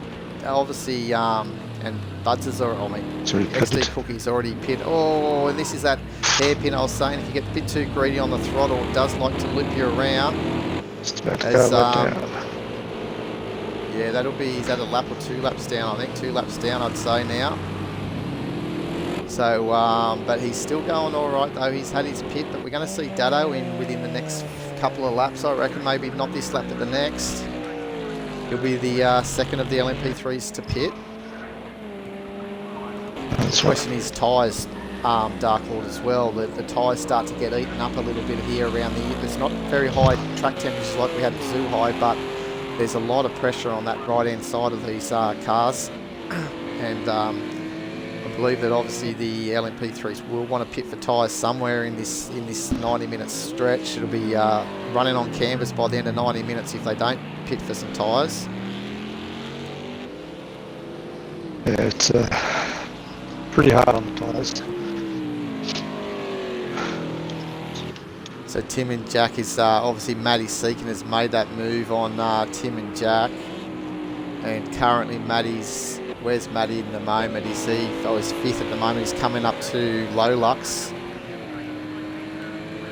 obviously and Buds is already, XD Cookie's already pit. Oh, and this is that hairpin I was saying, if you get a bit too greedy on the throttle, it does like to loop you around. Just about to go down. Yeah, that'll be, is that a lap or 2 laps down? I think 2 laps down, I'd say now. So, but he's still going all right though. He's had his pit, but we're going to see Dado in within the next couple of laps, I reckon. Maybe not this lap, but the next. He'll be the second of the LMP3s to pit. The question is tyres, Dark Lord, as well. The tyres start to get eaten up a little bit here around the... There's not very high track temperatures like we had at Zhuhai, but there's a lot of pressure on that right-hand side of these cars. And I believe that obviously the LMP3s will want to pit for tyres somewhere in this 90-minute stretch. It'll be running on canvas by the end of 90 minutes if they don't pit for some tyres. Yeah, it's pretty hard on the tyres. So Tim and Jack is obviously Matty Seekin has made that move on Tim and Jack, and currently Matty's, where's Matty in the moment? Is he? Oh, he's 5th at the moment. He's coming up to Lolux.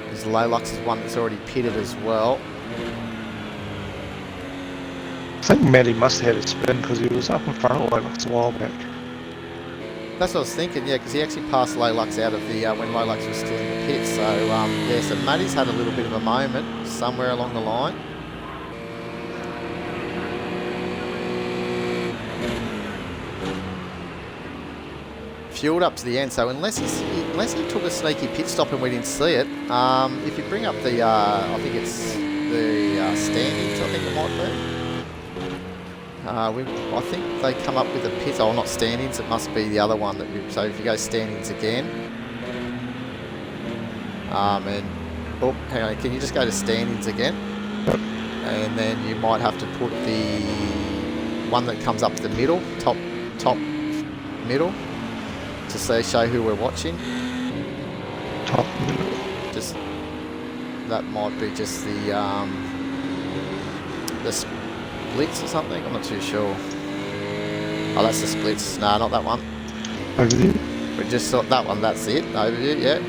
Because Lolux is one that's already pitted as well. I think Matty must have had a spin because he was up in front of Lolux a while back. That's what I was thinking, yeah, because he actually passed Lolux out of the, when Lolux was still in the pit. So, yeah, so Matty's had a little bit of a moment somewhere along the line. Fueled up to the end, so unless he took a sneaky pit stop and we didn't see it, if you bring up the, I think it's the standings, I think it might be. I think they come up with a pit, oh not standings, it must be the other one. So if you go standings again, and, oh hang on, can you just go to standings again? and then you might have to put the one that comes up the middle, top middle, to show who we're watching. Top middle. Just that might be just the splits or something. I'm not too sure. Oh, that's the splits. No, not that one. Overview. We just thought that one. That's it. Overview. Yeah.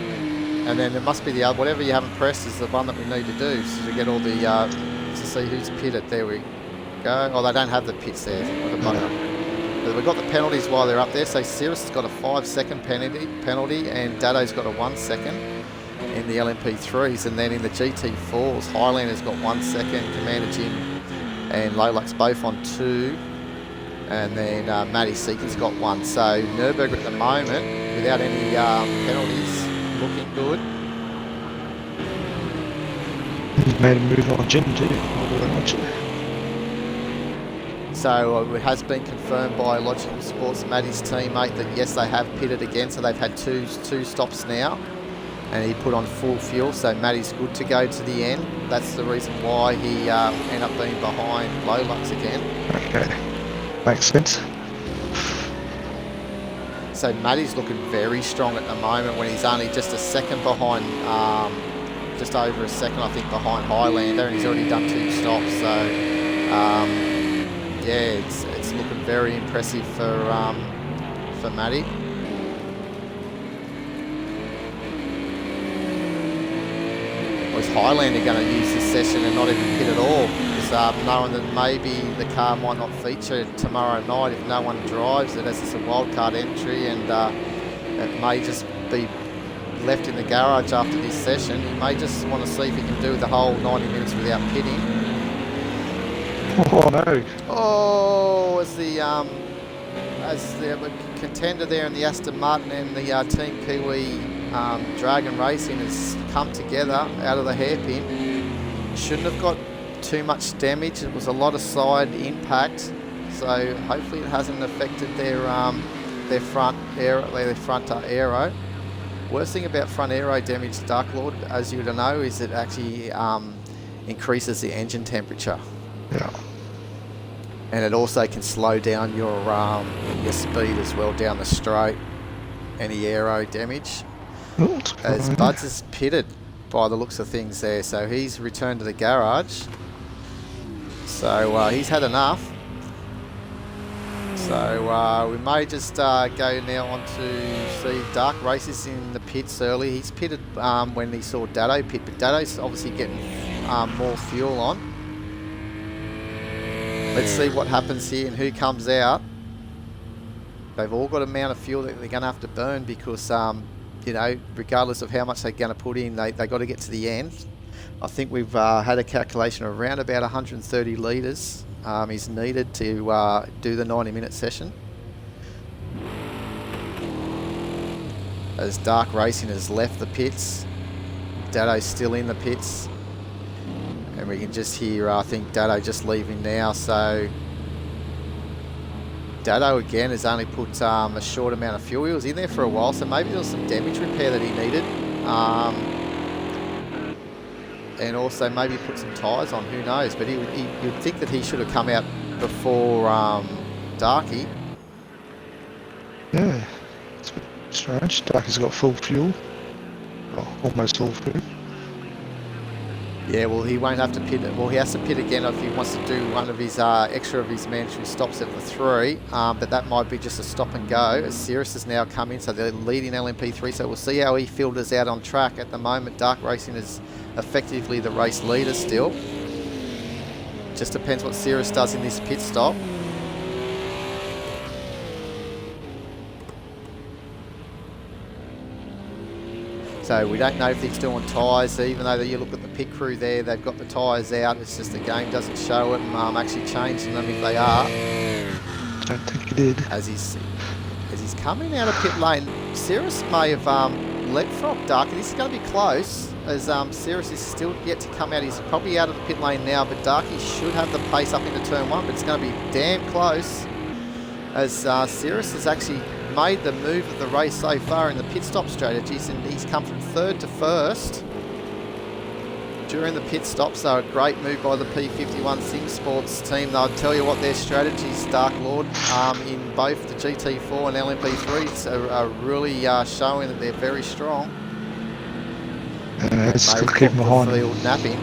And then it must be the other. Whatever you haven't pressed is the one that we need to do, so to get all the to see who's pitted. There we go. Oh, they don't have the pits there. But we've got the penalties while they're up there. So Cirrus has got a 5-second penalty, and Dado's got a 1 second in the LMP3s, and then in the GT4s, Highlander's got 1 second, Commander Jim and Lolux both on 2, and then Matty Seeker's got 1. So Nürburgring at the moment, without any penalties, looking good. He's made a move on Jim too. So it has been confirmed by Logical Sports, Matty's teammate, that yes, they have pitted again. So they've had two stops now, and he put on full fuel. So Matty's good to go to the end. That's the reason why he ended up being behind Lolux again. Okay, makes sense. So Matty's looking very strong at the moment when he's only just a second behind, just over a second, I think, behind Highlander, and he's already done 2 stops. So yeah, it's looking very impressive for Matty. Or is Highlander going to use this session and not even pit at all? Because knowing that maybe the car might not feature tomorrow night if no one drives it, as it's a wildcard entry, and it may just be left in the garage after this session. He may just want to see if he can do the whole 90 minutes without pitting. Oh no! Oh, as the contender there in the Aston Martin and the Team Kiwi Dragon Racing has come together out of the hairpin. Shouldn't have got too much damage. It was a lot of side impact, so hopefully it hasn't affected their front aero. Worst thing about front aero damage, Dark Lord, as you would know, is it actually increases the engine temperature. Yeah. And it also can slow down your speed as well down the straight. Any aero damage. Oh, as Buds is pitted by the looks of things there, so he's returned to the garage. So he's had enough. So we may just go now on to see Dark Races in the pits early. He's pitted when he saw Dado pit, but Dado's obviously getting more fuel on. Let's see what happens here and who comes out. They've all got an amount of fuel that they're going to have to burn because, you know, regardless of how much they're going to put in, they got to get to the end. I think we've had a calculation of around about 130 litres is needed to do the 90-minute session. As Dark Racing has left the pits, Dado's still in the pits. And we can just hear, I think, Dado just leaving now. So Dado again has only put a short amount of fuel. He was in there for a while, so maybe there was some damage repair that he needed. And also maybe put some tyres on, who knows. But you'd think that he should have come out before Darky. Yeah, it's a bit strange. Darky's got full fuel. Oh, almost full fuel. Yeah, well, he won't have to pit. Well, he has to pit again if he wants to do one of his extra of his mandatory stops at the 3. But that might be just a stop and go. As Cirrus has now come in, so they're leading LMP3. So we'll see how he filters out on track. At the moment, Dark Racing is effectively the race leader still. Just depends what Cirrus does in this pit stop. So we don't know if they're still on tyres, even though you look at the pit crew there, they've got the tyres out. It's just the game doesn't show it. Actually changing them if they are. Don't think he did. As he's coming out of pit lane, Cirrus may have leapfrogged Darky. This is going to be close, as Cirrus is still yet to come out. He's probably out of the pit lane now, but Darky should have the pace up into turn 1, but it's going to be damn close, as Cirrus has actually made the move of the race so far in the pit stop strategies, and he's come from 3rd to 1st. during the pit stops. So a great move by the P51 Sim Sports team. They'll tell you what their strategies, Dark Lord, in both the GT4 and LMP3 are really showing that they're very strong. Still keep behind. The field napping.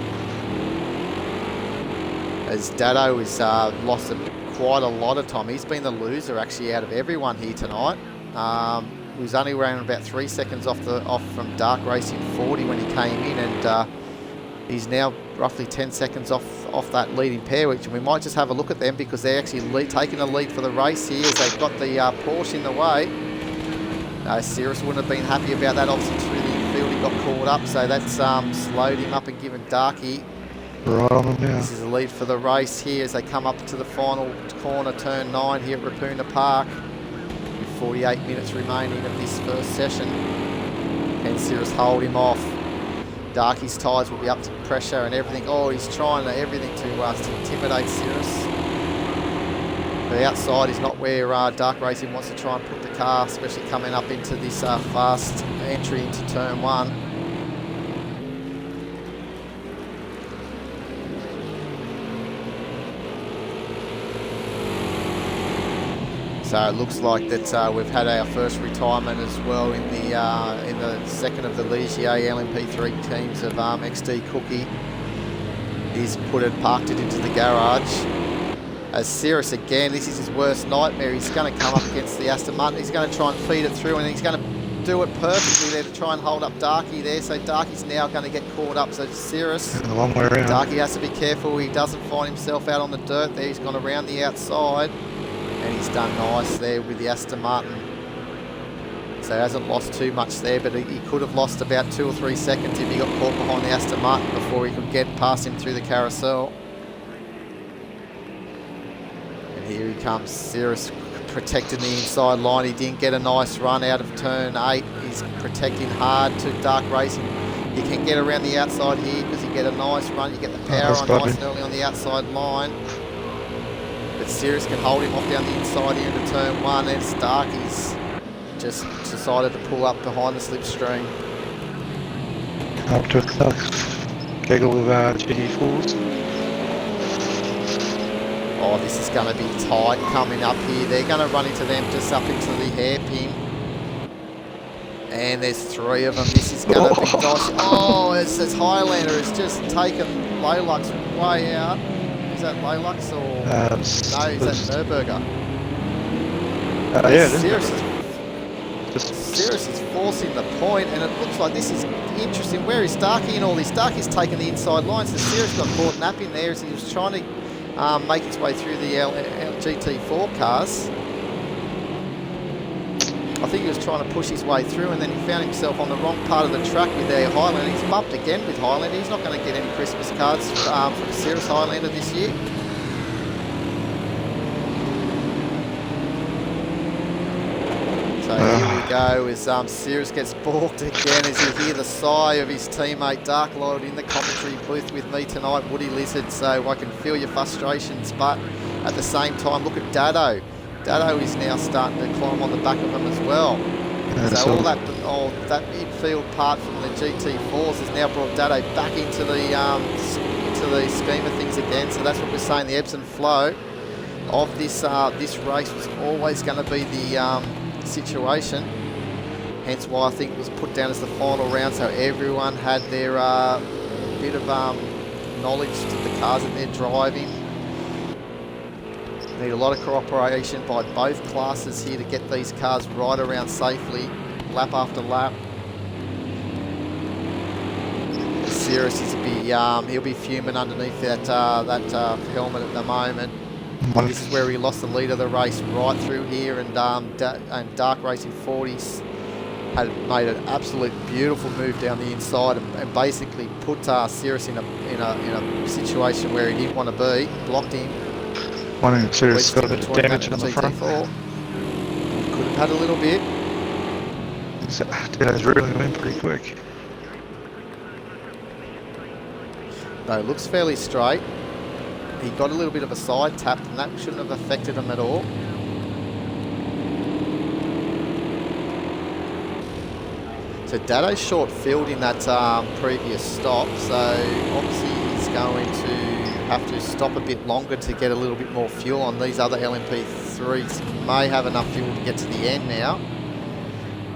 As Dado has lost quite a lot of time. He's been the loser actually out of everyone here tonight. He was only around about 3 seconds off from Dark Racing 40 when he came in, and he's now roughly 10 seconds off that leading pair, which we might just have a look at them because they're actually taking the lead for the race here as they've got the Porsche in the way. Cirrus wouldn't have been happy about that. Obviously through the infield he got caught up, so that's slowed him up and given Darky. Right on him now. This is the lead for the race here as they come up to the final corner, turn 9 here at Rapuna Park. With 48 minutes remaining of this first session. Can Cirrus hold him off? Darky's tyres will be up to pressure and everything. Oh, he's trying everything to intimidate Cirrus. The outside is not where Dark Racing wants to try and put the car, especially coming up into this fast entry into turn 1. So it looks like that we've had our first retirement as well in the second of the Ligier LMP3 teams of XD Cookie. He's parked it into the garage. As Cirrus again, this is his worst nightmare. He's going to come up against the Aston Martin. He's going to try and feed it through, and he's going to do it perfectly there to try and hold up Darky there. So Darky's now going to get caught up. So Cirrus, a long way around. Darky has to be careful he doesn't find himself out on the dirt there. He's gone around the outside. And he's done nice there with the Aston Martin. So he hasn't lost too much there, but he could have lost about 2 or 3 seconds if he got caught behind the Aston Martin before he could get past him through the carousel. And here he comes, Cirrus protecting the inside line. He didn't get a nice run out of turn 8. He's protecting hard to Dark Racing. He can get around the outside here because you get a nice run. You get the power on nice and early on the outside line. But Cirrus can hold him off down the inside here into turn 1. And Starkey's just decided to pull up behind the slipstream. Up to a gaggle of GT4s. Oh, this is going to be tight coming up here. They're going to run into them just up into the hairpin. And there's 3 of them. This is going to be nice. Oh, it's Highlander has just taken Loylux way out. Is that Loylux or no? Is that Nürburger? Yeah, Cirrus is forcing the point, and it looks like this is interesting. Where is Starkey in all this? Starkey's taken the inside line, so Cirrus got caught napping there as he was trying to make his way through the GT4 cars. I think he was trying to push his way through, and then he found himself on the wrong part of the track with their Highlander. He's bumped again with Highlander. He's not going to get any Christmas cards from the Cirrus Highlander this year. So here we go as Cirrus gets balked again as you hear the sigh of his teammate Dark Lord in the commentary booth with me tonight, Woody Lizard. So I can feel your frustrations, but at the same time, look at Dado. Dado is now starting to climb on the back of him as well. So all that midfield part from the GT4s has now brought Dado back into the scheme of things again. So that's what we're saying. The ebbs and flow of this race was always going to be the situation. Hence why I think it was put down as the final round. So everyone had their bit of knowledge to the cars that they're driving. Need a lot of cooperation by both classes here to get these cars right around safely, lap after lap. Cirrus is he'll be fuming underneath that helmet at the moment. This is where he lost the lead of the race right through here, and Dark Racing 40s had made an absolute beautiful move down the inside and basically put Cirrus in a situation where he didn't want to be, blocked him. One of Cirrus got a bit of damage on the front. Could have had a little bit. That really went pretty quick. No, it looks fairly straight. He got a little bit of a side tap, and that shouldn't have affected him at all. So So Dado's short field in that previous stop, so obviously he's going to have to stop a bit longer to get a little bit more fuel on. These other LMP3s may have enough fuel to get to the end now.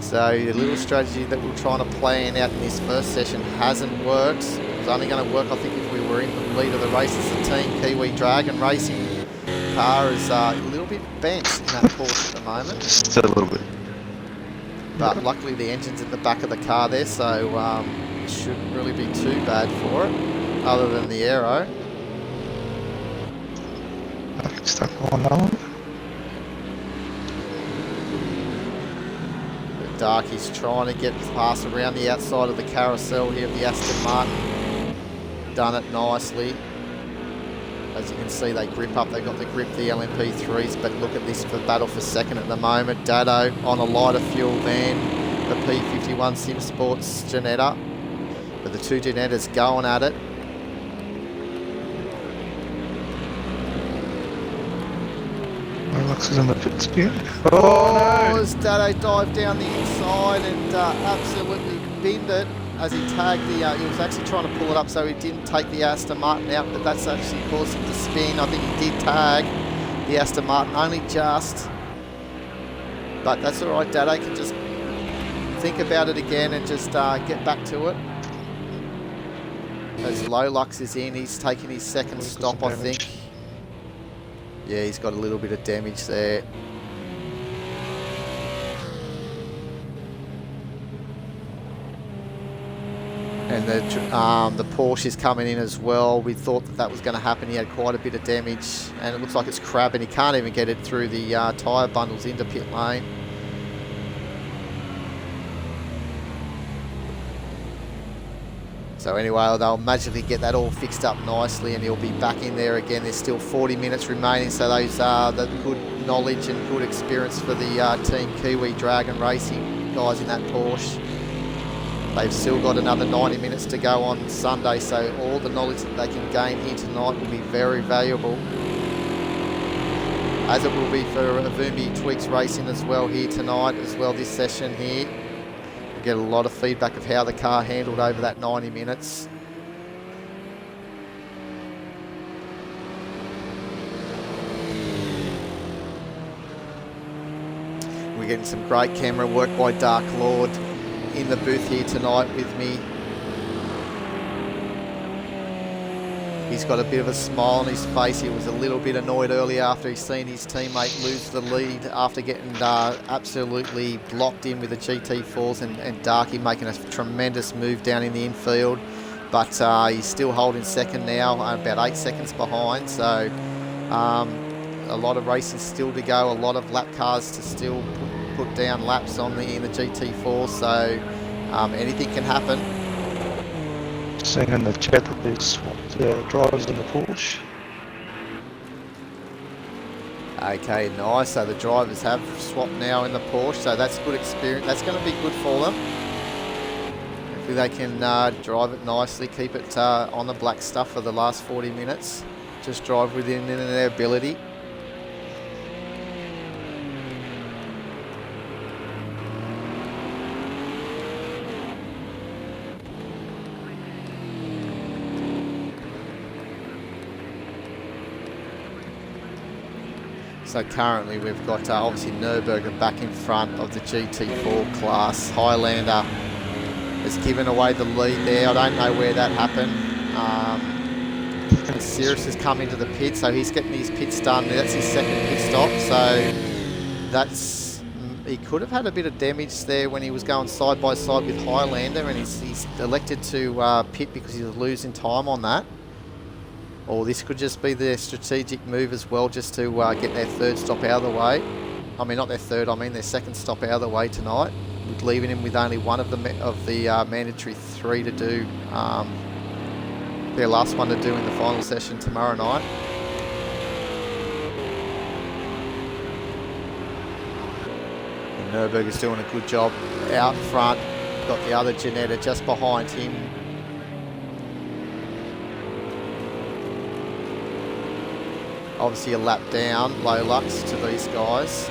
So the little strategy that we're trying to plan out in this first session hasn't worked. It's only going to work, I think, if we were in the lead of the race as a team. Kiwi Dragon Racing car is a little bit bent in that Porsche at the moment. Just a little bit. But luckily the engine's at the back of the car there, so it shouldn't really be too bad for it, other than the aero. Nothing stuck on that one. The Darky's trying to get past around the outside of the carousel here of the Aston Martin. Done it nicely. As you can see, they grip up. They've got the grip, the LMP3s, but look at this for battle for second at the moment. Dado on a lighter fuel than the P51 Sim Sports Ginetta. But the two Ginettas going at it. Lux is in the pits again. Oh, as Dado dived down the inside and absolutely binned it. As he tagged the, he was actually trying to pull it up so he didn't take the Aston Martin out, but that's actually caused him to spin. I think he did tag the Aston Martin, only just. But that's all right, Dado can just think about it again and just get back to it. As Lolux is in, he's taking his second stop, I think. Yeah, he's got a little bit of damage there. And the Porsche is coming in as well. We thought that was going to happen. He had quite a bit of damage, and it looks like it's crab, and he can't even get it through the tyre bundles into pit lane. So anyway, they'll magically get that all fixed up nicely, and he'll be back in there again. There's still 40 minutes remaining, so those are the good knowledge and good experience for the team Kiwi Dragon Racing guys in that Porsche. They've still got another 90 minutes to go on Sunday, so all the knowledge that they can gain here tonight will be very valuable. As it will be for Avumi Tweaks Racing as well here tonight, as well this session here. We'll get a lot of feedback of how the car handled over that 90 minutes. We're getting some great camera work by Dark Lord in the booth here tonight with me. He's got a bit of a smile on his face. He was a little bit annoyed earlier after he's seen his teammate lose the lead after getting absolutely blocked in with the GT4s and Darky making a tremendous move down in the infield. But he's still holding second now, about 8 seconds behind. So a lot of racing still to go, a lot of lap cars to still put down laps on in the GT4, so anything can happen. Seeing in the chat that they've swapped drivers in the Porsche. Okay, nice. So the drivers have swapped now in the Porsche, so that's good experience. That's going to be good for them. Hopefully they can drive it nicely, keep it on the black stuff for the last 40 minutes. Just drive within their ability. So currently we've got obviously Nürburgring back in front of the GT4 class. Highlander has given away the lead there. I don't know where that happened. Sirius has come into the pit, so he's getting his pits done. That's his second pit stop. So that's, he could have had a bit of damage there when he was going side by side with Highlander, and he's elected to pit because he was losing time on that. Or this could just be their strategic move as well, just to get their third stop out of the way. I mean, not their third, I mean their second stop out of the way tonight, leaving him with only one of the mandatory 3 to do. Their last one to do in the final session tomorrow night. And Nürburgring's doing a good job out front. Got the other Ginetta just behind him. Obviously a lap down, low lux to these guys.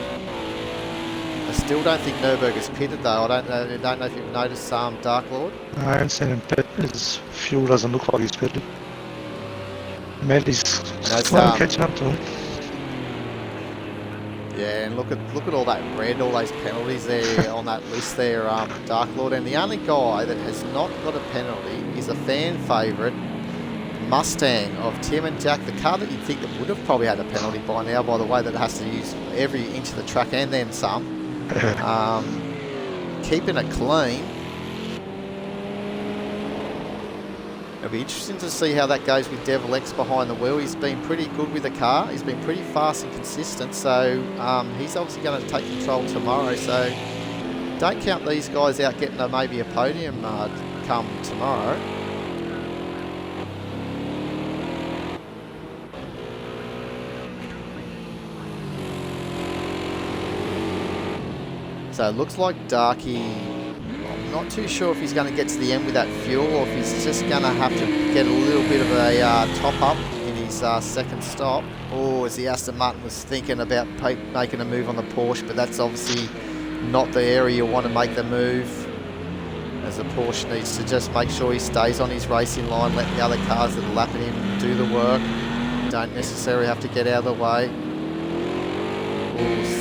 Still don't think Nürburgring's pitted though. I don't know if you've noticed Dark Lord. I haven't seen him pit. His fuel doesn't look like he's pitted. Matty's slowly catching up to him. Yeah, and look at all that red, all those penalties there on that list there, Dark Lord. And the only guy that has not got a penalty is a fan favourite, Mustang of Tim and Jack, the car that you'd think that would have probably had a penalty by now, by the way that it has to use every inch of the track and then some. Keeping it clean. It'll be interesting to see how that goes with Devil X behind the wheel. He's been pretty good with the car. He's been pretty fast and consistent, so he's obviously going to take control tomorrow. So don't count these guys out getting maybe a podium come tomorrow. So it looks like Darky, I'm not too sure if he's going to get to the end with that fuel or if he's just going to have to get a little bit of a top up in his second stop. Or as the Aston Martin was thinking about making a move on the Porsche, but that's obviously not the area you want to make the move, as the Porsche needs to just make sure he stays on his racing line, let the other cars that are lapping him do the work. Don't necessarily have to get out of the way.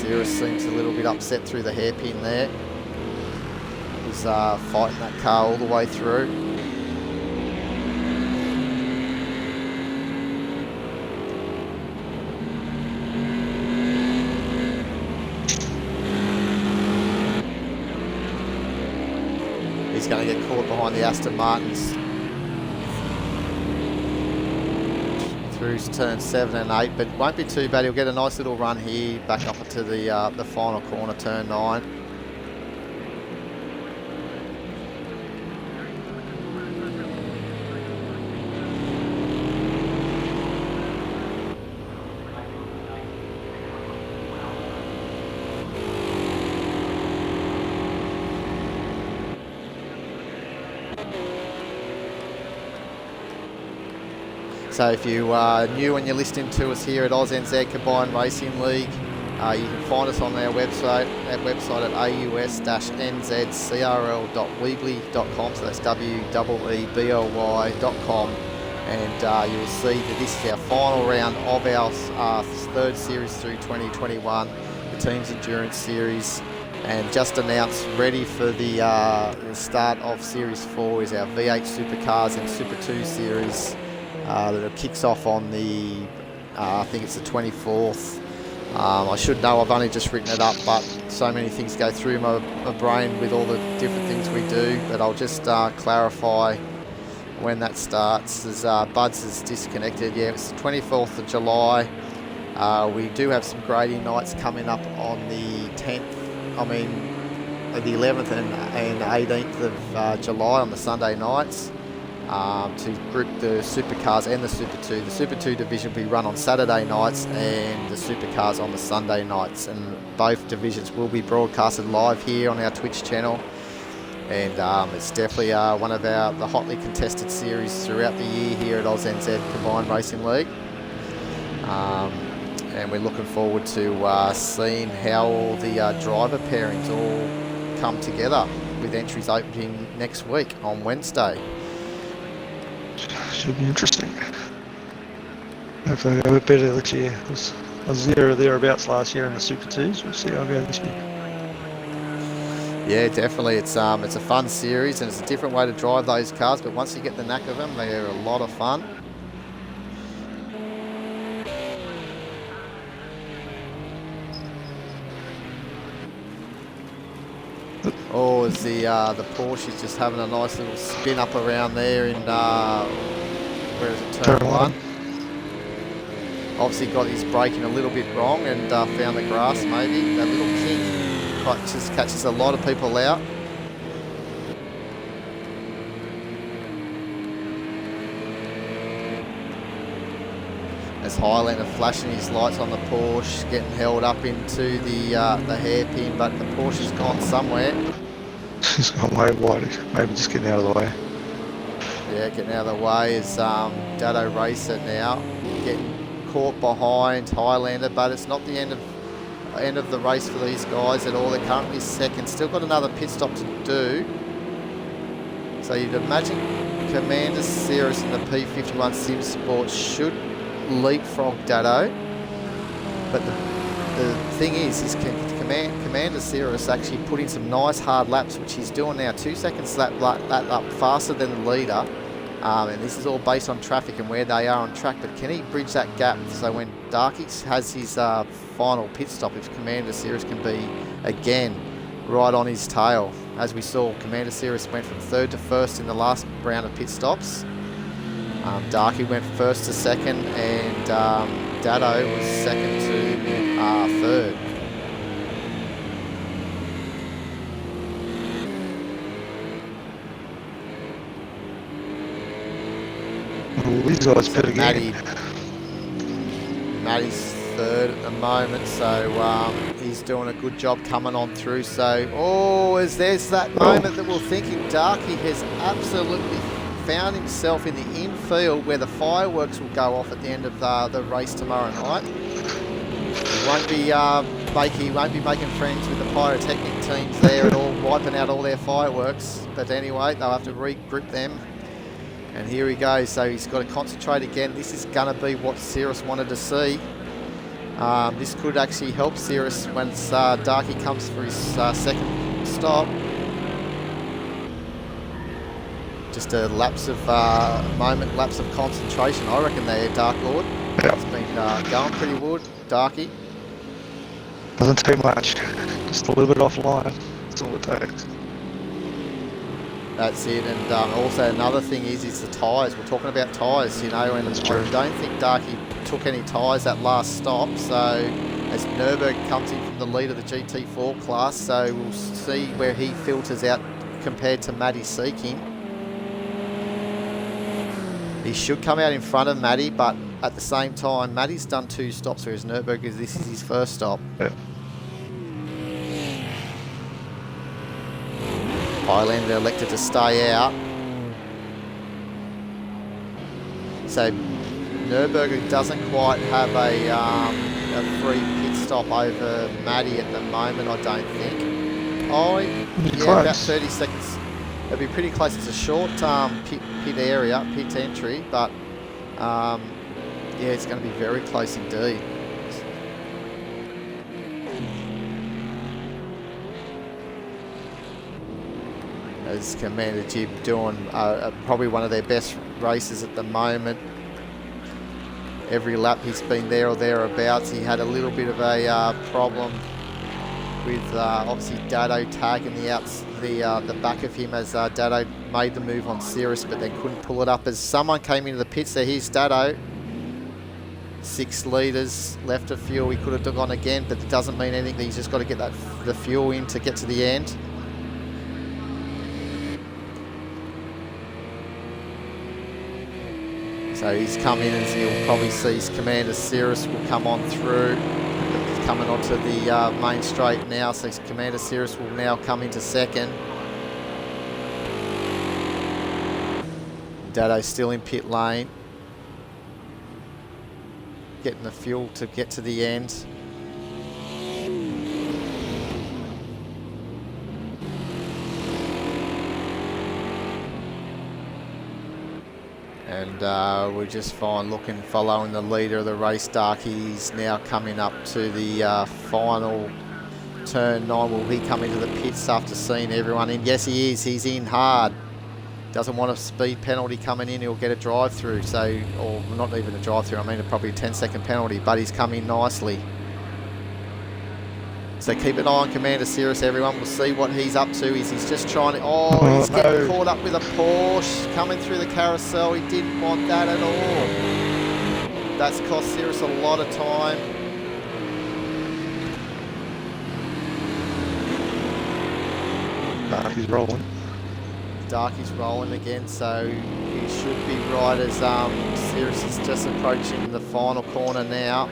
Cirrus seems a little bit upset through the hairpin there. He's fighting that car all the way through. He's going to get caught behind the Aston Martins through turn 7 and 8, but won't be too bad. He'll get a nice little run here, back up into the final corner, turn 9. So if you are new and you're listening to us here at ANZ Combined Racing League, you can find us on our website at aus-nzcrl.weebly.com, so that's weebly.com, and you'll see that this is our final round of our third series through 2021, the Teams Endurance Series, and just announced ready for the start of Series 4 is our V8 Supercars and Super 2 Series. That kicks off on the, I think it's the 24th. I should know, I've only just written it up, but so many things go through my brain with all the different things we do, but I'll just clarify when that starts, as Buds is disconnected. Yeah, it's the 24th of July. We do have some grading nights coming up on the 10th, the 11th and 18th of July on the Sunday nights. To group the Supercars and the Super 2. The Super 2 division will be run on Saturday nights and the Supercars on the Sunday nights, and both divisions will be broadcasted live here on our Twitch channel, and it's definitely one of the hotly contested series throughout the year here at ANZ Combined Racing League, and we're looking forward to seeing how all the driver pairings all come together, with entries opening next week on Wednesday. Should be interesting. Hopefully I go a bit better this year. I was there or thereabouts last year in the Super 2s. We'll see how I go this year. Yeah, definitely. It's a fun series, and it's a different way to drive those cars, but once you get the knack of them, they're a lot of fun. Oh, as the Porsche is just having a nice little spin up around there in, where is it, turn 1. Obviously got his braking a little bit wrong and found the grass maybe. That little kink just catches a lot of people out. As Highlander flashing his lights on the Porsche, getting held up into the hairpin, but the Porsche's gone somewhere. He's gone way wide, maybe just getting out of the way. Yeah, getting out of the way is Dado Racer now, getting caught behind Highlander, but it's not the end of end of the race for these guys at all. They're currently second. Still got another pit stop to do. So you'd imagine Commander Cirrus in the P51 Sim Sport should leapfrog Dado. But the thing is Commander Cirrus actually put in some nice hard laps, which he's doing now. 2 seconds lap faster than the leader. And this is all based on traffic and where they are on track. But can he bridge that gap? So when Darky has his final pit stop, if Commander Cirrus can be, again, right on his tail. As we saw, Commander Cirrus went from third to first in the last round of pit stops. Darky went first to second, and Dado was second to third. These guys better Matty's third at the moment, so he's doing a good job coming on through. So, there's that moment that we're thinking Darky has absolutely found himself in the infield where the fireworks will go off at the end of the race tomorrow night. He won't be making friends with the pyrotechnic teams there at all, wiping out all their fireworks. But anyway, they'll have to regroup them. And here he goes, so he's got to concentrate again. This is going to be what Cirrus wanted to see. This could actually help Cirrus when Darky comes for his second stop. Just a lapse of lapse of concentration, I reckon there, Dark Lord. Yep. It's been going pretty good, Darky. Doesn't take much, just a little bit offline. That's all it takes. That's it, and also another thing is the tyres. We're talking about tyres, you know, and I don't think Darky took any tyres that last stop. So as Nürburg comes in from the lead of the GT4 class, so we'll see where he filters out compared to Matty Seeking. He should come out in front of Matty, but at the same time, Matty's done 2 stops, whereas Nürburg this is his first stop. Yeah. Highlander elected to stay out. So Nürburgring doesn't quite have a free pit stop over Matty at the moment, I don't think. About 30 seconds. It'll be pretty close. It's a short pit area, pit entry, but yeah, it's going to be very close indeed. As Commander Jib doing probably one of their best races at the moment. Every lap he's been there or thereabouts. He had a little bit of a problem with obviously Dado tagging the back of him as Dado made the move on Cirrus, but they couldn't pull it up as someone came into the pits there. Here's Dado. 6 litres left of fuel. He could have gone again, but it doesn't mean anything. He's just got to get the fuel in to get to the end. So he's come in, and you'll probably see his Commander Cirrus will come on through. He's coming onto the main straight now, so his Commander Cirrus will now come into second. Dado's still in pit lane. Getting the fuel to get to the end. And we're just following the leader of the race, Darky's now coming up to the final turn 9. Will he come into the pits after seeing everyone in? Yes, he is. He's in hard. Doesn't want a speed penalty coming in. He'll get a drive-through. So, or not even a drive-through. I mean, probably a 10-second penalty, but he's come in nicely. So keep an eye on Commander Cirrus, everyone. We'll see what he's up to. He's just trying to... he's getting caught up with a Porsche coming through the carousel. He didn't want that at all. That's cost Cirrus a lot of time. Darky's rolling. Darky's rolling again, so he should be right as Cirrus is just approaching the final corner now.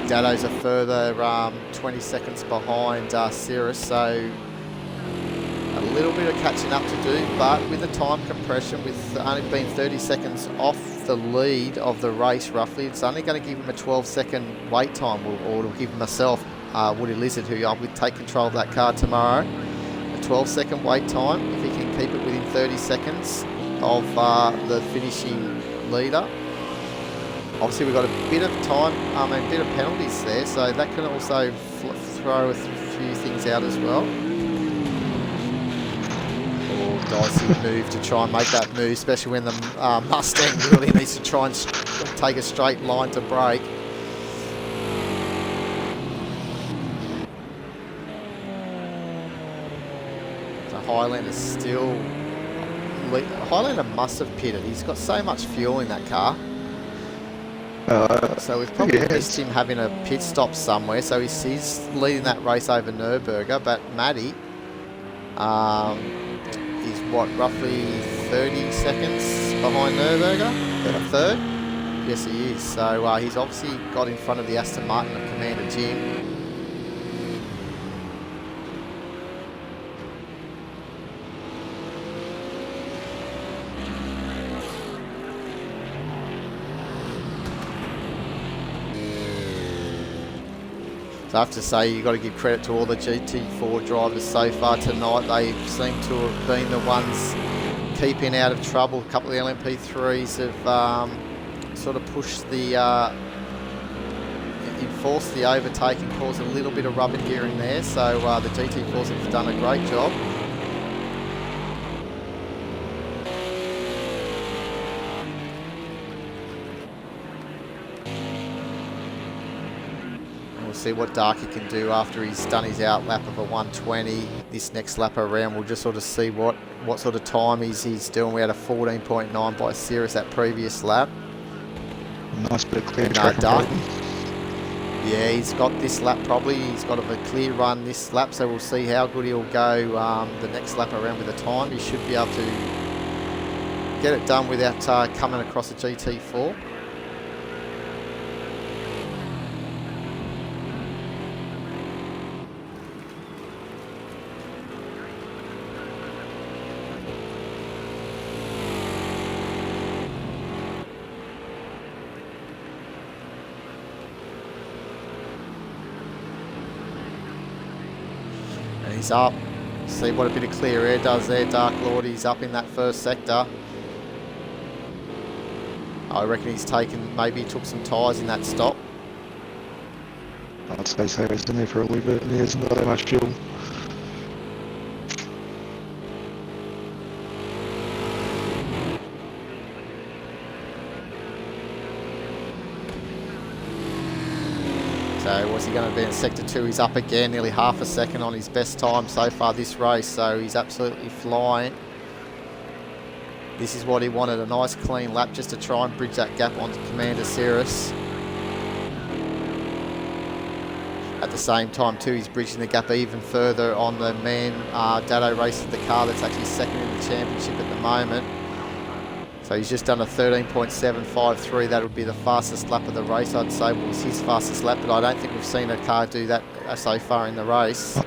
Dado's a further 20 seconds behind Cirrus, so a little bit of catching up to do, but with the time compression, with only being 30 seconds off the lead of the race roughly, it's only going to give him a 12-second wait time, or it'll give myself, Woody Lizard, who I would take control of that car tomorrow, a 12-second wait time. If he can keep it within 30 seconds of the finishing leader. Obviously we've got a bit of time, a bit of penalties there, so that can also throw a few things out as well. Or dicey move to try and make that move, especially when the Mustang really needs to try and take a straight line to brake. So Highlander still... Highlander must have pitted. He's got so much fuel in that car. So we've probably missed him having a pit stop somewhere. So he's leading that race over Nürburgring, but Matty is what, roughly 30 seconds behind Nürburgring, third? Yes, he is. So he's obviously got in front of the Aston Martin of Commander Jim. I have to say, you've got to give credit to all the GT4 drivers so far tonight. They seem to have been the ones keeping out of trouble. A couple of the LMP3s have sort of pushed the, enforced the overtake and caused a little bit of rubbing here and there. So the GT4s have done a great job. See what Darky can do after he's done his out lap of a 120. This next lap around, we'll just sort of see what sort of time he's doing. We had a 14.9 by Cirrus that previous lap. Nice bit of clear track. Yeah, he's got this lap probably. He's got a clear run this lap, so we'll see how good he'll go the next lap around with the time. He should be able to get it done without coming across a GT4. He's up. See what a bit of clear air does there, Dark Lord. He's up in that first sector. I reckon he's taken, maybe he took some tyres in that stop. I'd say so. He's in there for a little bit. He hasn't got that much fuel. So what's he going to be in sector 2? He's up again, nearly half a second on his best time so far this race. So he's absolutely flying. This is what he wanted, a nice clean lap just to try and bridge that gap onto Commander Cirrus. At the same time too, he's bridging the gap even further on the man Dado races the car that's actually second in the championship at the moment. So he's just done a 13.753. That would be the fastest lap of the race, I'd say. Well, it was his fastest lap, but I don't think we've seen a car do that so far in the race.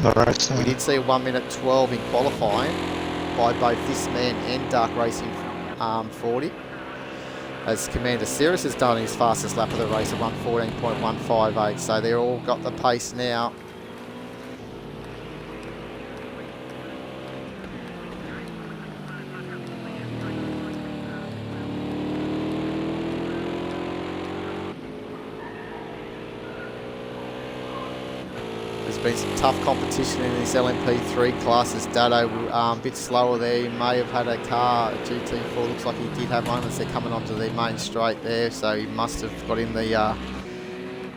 We did see a 1 minute 12 in qualifying by both this man and Dark Racing 40. As Commander Cirrus has done his fastest lap of the race at 1:14.158. So they're all got the pace now. There's been some tough competition in this LMP3 class as Dado a bit slower there. He may have had a car, a GT4, looks like he did have one as they're coming onto the main straight there, so he must have got in the,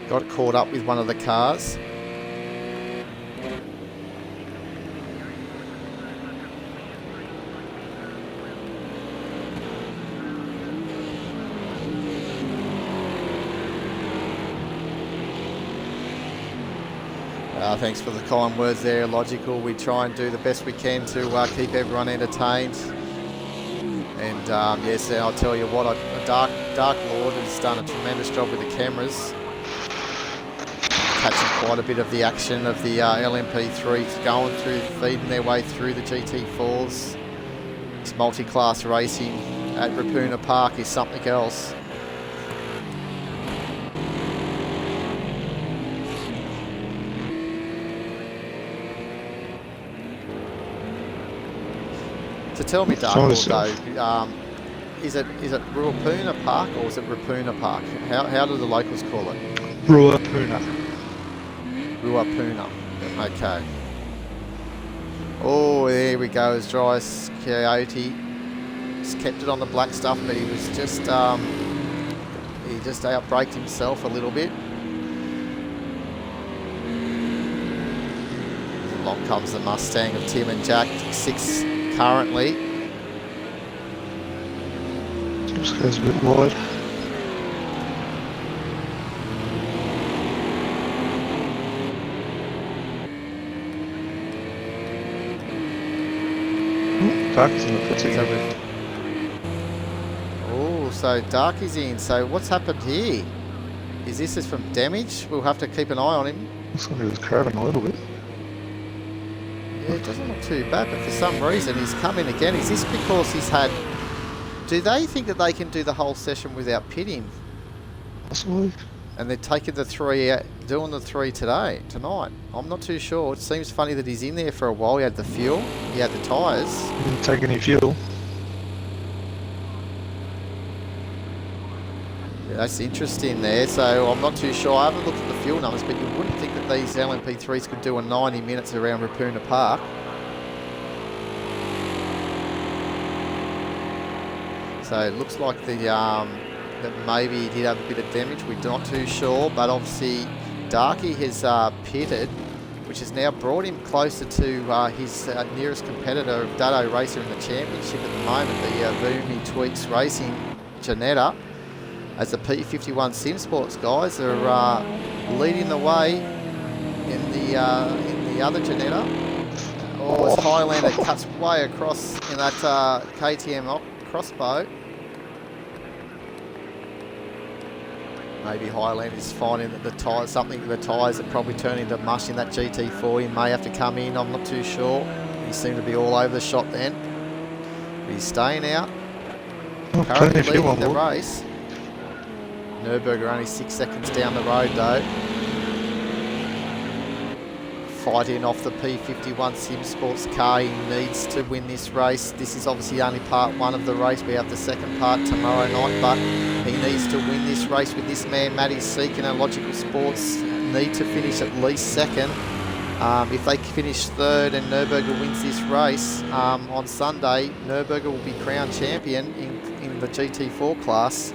got caught up with one of the cars. Thanks for the kind words there, Logical. We try and do the best we can to keep everyone entertained. And yes, I'll tell you what, Dark Lord has done a tremendous job with the cameras. catching quite a bit of the action of the LMP3s going through, feeding their way through the GT4s. This multi-class racing at Rapuna Park is something else. So tell me, Dark Lord, though, is it Ruapuna Park or is it Rapuna Park? How do the locals call it? Ruapuna. Ruapuna. Okay. Oh, there we go. As dry as Coyote. Just kept it on the black stuff, but he was just he just outbraked himself a little bit. Along comes the Mustang of Tim and Jack, 6 currently. Just goes a bit wide. Darky's in the pits again. Oh, so Darky's in. So what's happened here? Is this from damage? We'll have to keep an eye on him. Looks like he was crabbing a little bit. Yeah, it doesn't look too bad, but for some reason he's come in again. Is this because he's had... Do they think that they can do the whole session without pitting? Possibly. And they're taking the 3 out, doing the 3 tonight. I'm not too sure. It seems funny that he's in there for a while. He had the fuel, he had the tyres. He didn't take any fuel. Yeah, that's interesting there. So I'm not too sure. I haven't looked at the fuel numbers, but you wouldn't think that these LMP3s could do a 90 minutes around Rapuna Park. So it looks like the that maybe he did have a bit of damage. We're not too sure, but obviously Darky has pitted, which has now brought him closer to his nearest competitor, Dado Racer in the championship at the moment, the Vumi Tweaks Racing Janetta, as the P51 Sim Sports guys are leading the way in the other Janetta. Oh, as Highlander cuts way across in that KTM crossbow. Maybe Highland is finding that the tyres, the tyres are probably turning to mush in that GT4. He may have to come in, I'm not too sure. He seemed to be all over the shop then. But he's staying out. Currently leading the race. Nürburgring only 6 seconds down the road though. Fighting off the P51 Sim Sports car. He needs to win this race. This is obviously only part 1 of the race. We have the second part tomorrow night, but he needs to win this race with this man, Matty Seekin and Logical Sports. Need to finish at least second. If they finish third and Nürburgring wins this race on Sunday, Nürburgring will be crowned champion in the GT4 class.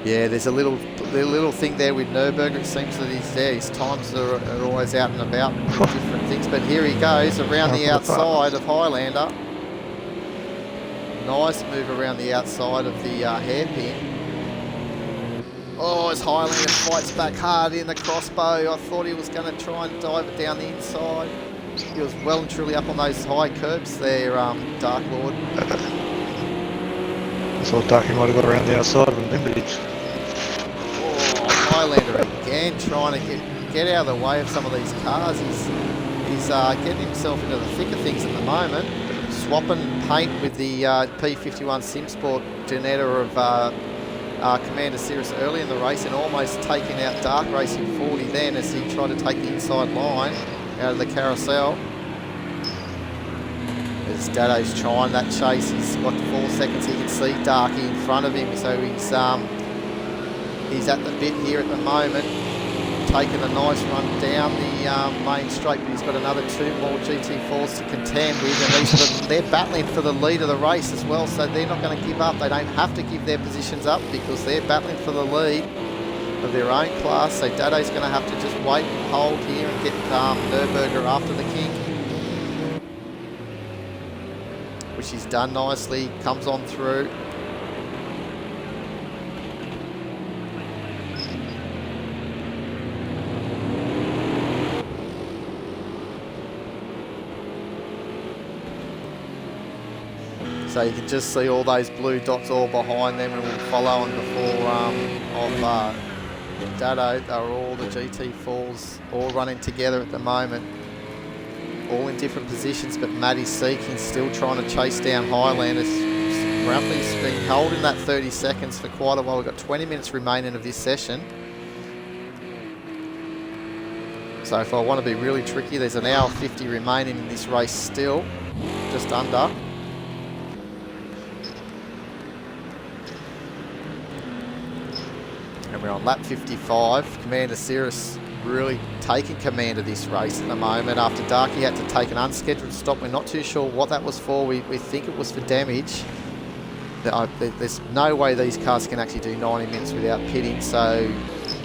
Yeah, there's a little thing there with Nürburgring. It seems that he's there. His times are always out and about with different things. But here he goes around the outside of Highlander. Nice move around the outside of the hairpin. Oh, as Highlander fights back hard in the crossbow. I thought he was going to try and dive it down the inside. He was well and truly up on those high curbs there, Dark Lord. I thought Darky might have got around the outside of him, but Highlander again trying to get out of the way of some of these cars. He's getting himself into the thick of things at the moment. Swapping paint with the P51 Simsport Janetta of Commander Cirrus early in the race and almost taking out Dark Racing 40 then as he tried to take the inside line out of the carousel. As Dado's trying that chase, he's got 4 seconds. He can see Darky in front of him, so he's at the bit here at the moment, taking a nice run down the main straight, but he's got another 2 more GT4s to contend with, and they're battling for the lead of the race as well, so they're not going to give up. They don't have to give their positions up because they're battling for the lead of their own class, so Dado's going to have to just wait and hold here and get Nürburgring after the kink, which he's done nicely, comes on through. So you can just see all those blue dots all behind them, and we'll follow on the forearm of Dado. They're all the GT4s all running together at the moment, all in different positions, but Matty Seeking still trying to chase down Highlander. Grumpy's been holding that 30 seconds for quite a while. We've got 20 minutes remaining of this session. So if I want to be really tricky, there's an hour 50 remaining in this race still, just under. And we're on lap 55. Commander Cirrus really taking command of this race at the moment after Darky had to take an unscheduled stop. We're not too sure what that was for. We think it was for damage. There's no way these cars can actually do 90 minutes without pitting, so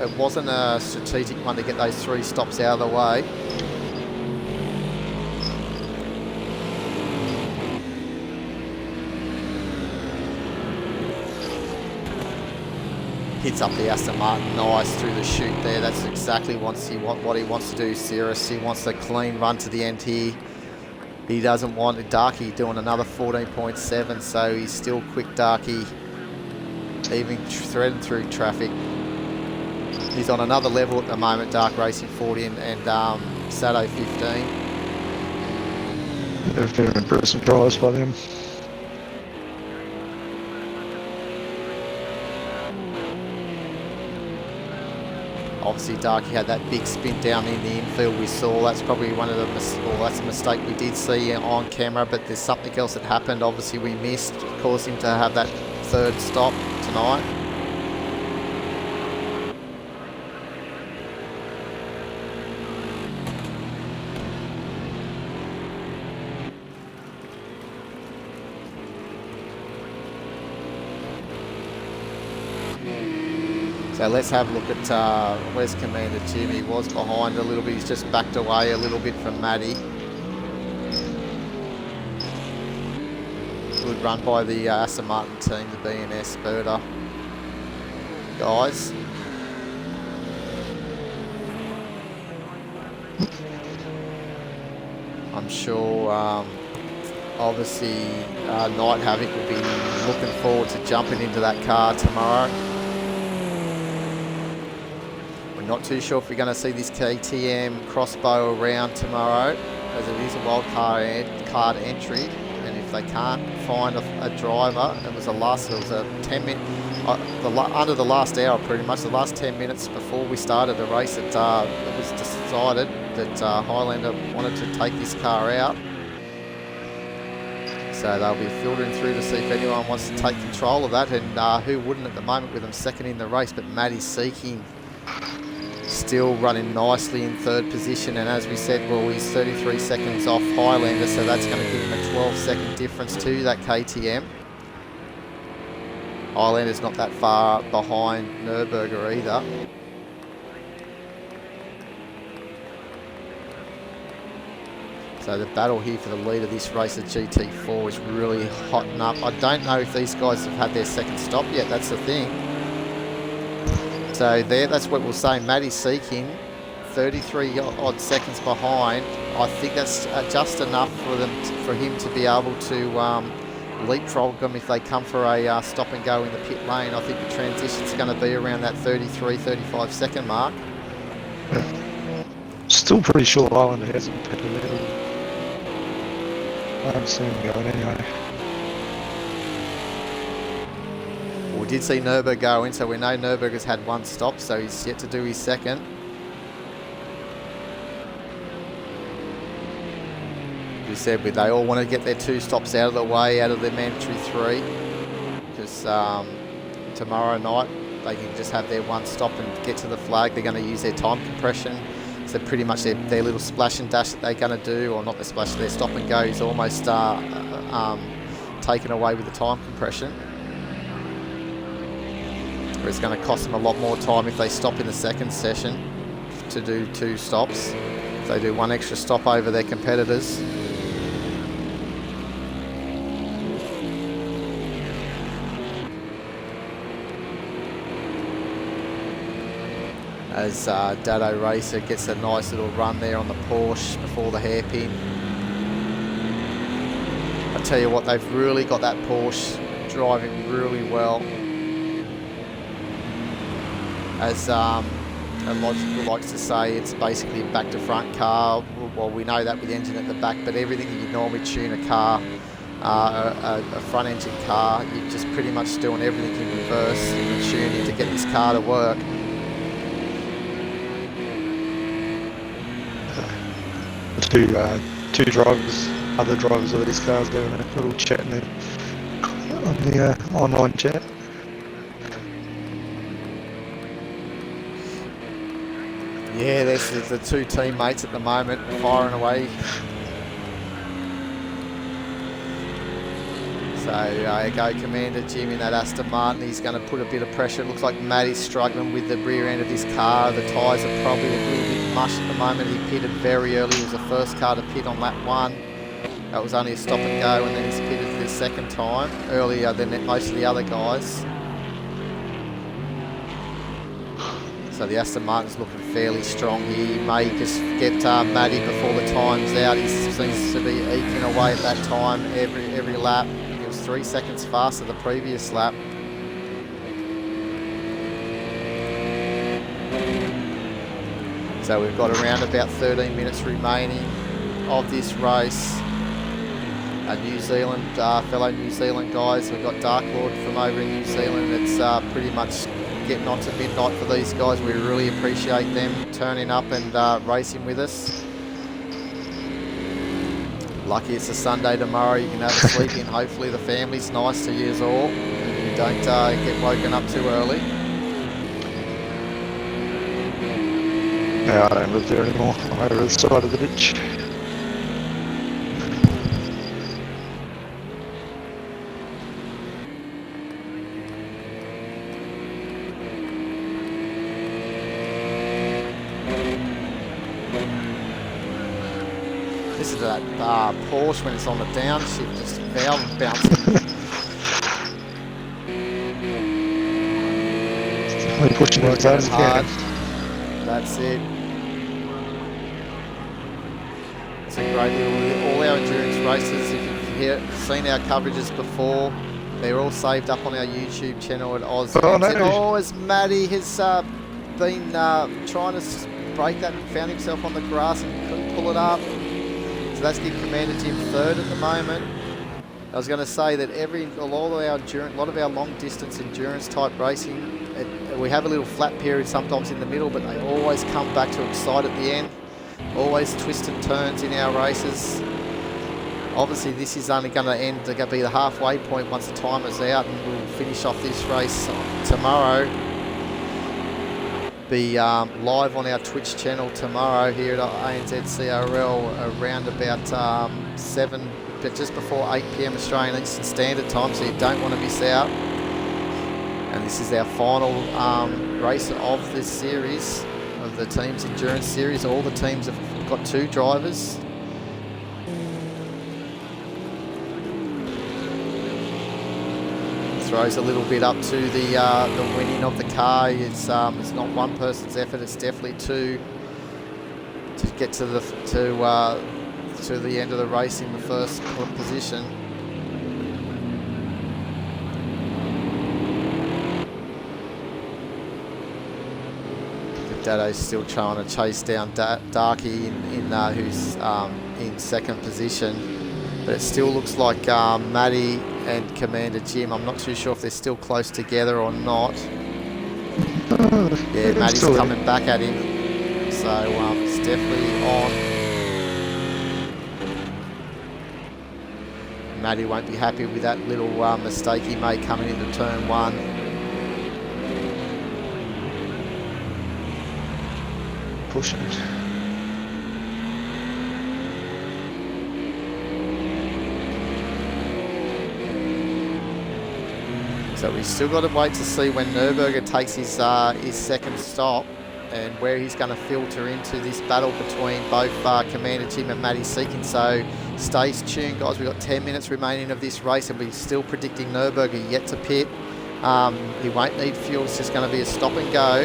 it wasn't a strategic one to get those 3 stops out of the way. Hits up the Aston Martin nice through the chute there. That's exactly what he wants to do, Cirrus. He wants a clean run to the end here. He doesn't want Darky doing another 14.7, so he's still quick, Darky, even threading through traffic. He's on another level at the moment, Dark Racing 40 and Sado 15. They're very impressive drives by them. Obviously, Darky had that big spin down in the infield we saw. That's probably one of the that's a mistake we did see on camera, but there's something else that happened. Obviously, we missed, caused him to have that 3rd stop tonight. So let's have a look at where's Commander Jim. He was behind a little bit. He's just backed away a little bit from Matty. Good run by the Aston Martin team, the B&S Spurter guys. I'm sure obviously Night Havoc will be looking forward to jumping into that car tomorrow. Not too sure if we're going to see this KTM crossbow around tomorrow, as it is a wild card entry, and if they can't find a driver, it was a 10-minute, under the last hour pretty much, the last 10 minutes before we started the race, it was decided that Highlander wanted to take this car out. So they'll be filtering through to see if anyone wants to take control of that, and who wouldn't at the moment with them second in the race, but Matty Seeking still running nicely in 3rd position, and as we said, well, he's 33 seconds off Highlander, so that's going to give him a 12-second difference to that KTM. Highlander's not that far behind Nürburger either. So the battle here for the lead of this race at GT4 is really hotting up. I don't know if these guys have had their 2nd stop yet, that's the thing. So that's what we'll say. Matty Seeking, 33 odd seconds behind. I think that's just enough for him to be able to leapfrog them if they come for a stop and go in the pit lane. I think the transition's going to be around that 33-35 second mark. Still pretty sure Islander hasn't pitted at all. I haven't seen him going anyway. We did see Nürburgring go in, so we know Nürburgring's had 1 stop, so he's yet to do his 2nd. We said they all want to get their 2 stops out of the way, out of their mandatory 3, because tomorrow night they can just have their 1 stop and get to the flag. They're going to use their time compression, so pretty much their little splash and dash that they're going to do, or not the splash, their stop and go is almost taken away with the time compression. It's going to cost them a lot more time if they stop in the 2nd session to do 2 stops. If they do 1 extra stop over their competitors. As Dado Racer gets a nice little run there on the Porsche before the hairpin. I tell you what, they've really got that Porsche driving really well. As Logical likes to say, it's basically a back to front car. Well, we know that with the engine at the back, but everything that you normally tune a car, a front engine car, you're just pretty much doing everything in reverse and tuning to get this car to work. The two drivers, other drivers of these cars, doing a little chat on the online chat. Yeah, there's the two teammates at the moment firing away. So go Commander Jim in that Aston Martin. He's going to put a bit of pressure. It looks like Matty's struggling with the rear end of his car. The tyres are probably a little bit mush at the moment. He pitted very early. He was the first car to pit on lap 1. That was only a stop and go, and then he's pitted for the second time, earlier than most of the other guys. So the Aston Martin's looking fairly strong here. He may just get Matty before the time's out. He seems to be eking away at that time every lap. He was 3 seconds faster the previous lap. So we've got around about 13 minutes remaining of this race. New Zealand, fellow New Zealand guys, we've got Dark Lord from over in New Zealand. It's pretty much getting on to midnight for these guys. We really appreciate them turning up and racing with us. Lucky it's a Sunday tomorrow, you can have a sleep in. Hopefully the family's nice to you all and you don't get woken up too early. No, I don't live there anymore. I'm over the side of the ditch. Listen to that Porsche when it's on the downshift, just valve bouncing. Definitely pushing it as hard as it can. That's it. It's a great little, all our endurance races, if you've seen our coverages before, they're all saved up on our YouTube channel at Oz. As Matty has been trying to break that and found himself on the grass and couldn't pull it up. So that's give Commander Jim third at the moment. I was going to say that a lot of our long distance endurance type racing, we have a little flat period sometimes in the middle, but they always come back to excite at the end. Always twists and turns in our races. Obviously this is only going to end, they're going to be the halfway point once the timer's out, and we'll finish off this race tomorrow. Be live on our Twitch channel tomorrow here at ANZCRL around about 7, but just before 8 PM Australian Eastern Standard Time, so you don't want to miss out. And this is our final race of this series, of the team's endurance series. All the teams have got 2 drivers. Throws a little bit up to the winning of the car. It's not one person's effort; it's definitely 2 to get to the end of the race in the first position. Dado's still trying to chase down Darky who's in second position. But it still looks like Matty and Commander Jim, I'm not too sure if they're still close together or not. Yeah, Matty's coming back at him. So it's definitely on. Matty won't be happy with that little mistake he made coming into turn 1. Pushing it. So we've still got to wait to see when Nürburgring takes his second stop and where he's going to filter into this battle between both Commander Jim and Matty Seekin. So stay tuned, guys. We've got 10 minutes remaining of this race, and we're still predicting Nürburgring yet to pit. He won't need fuel. It's just going to be a stop and go.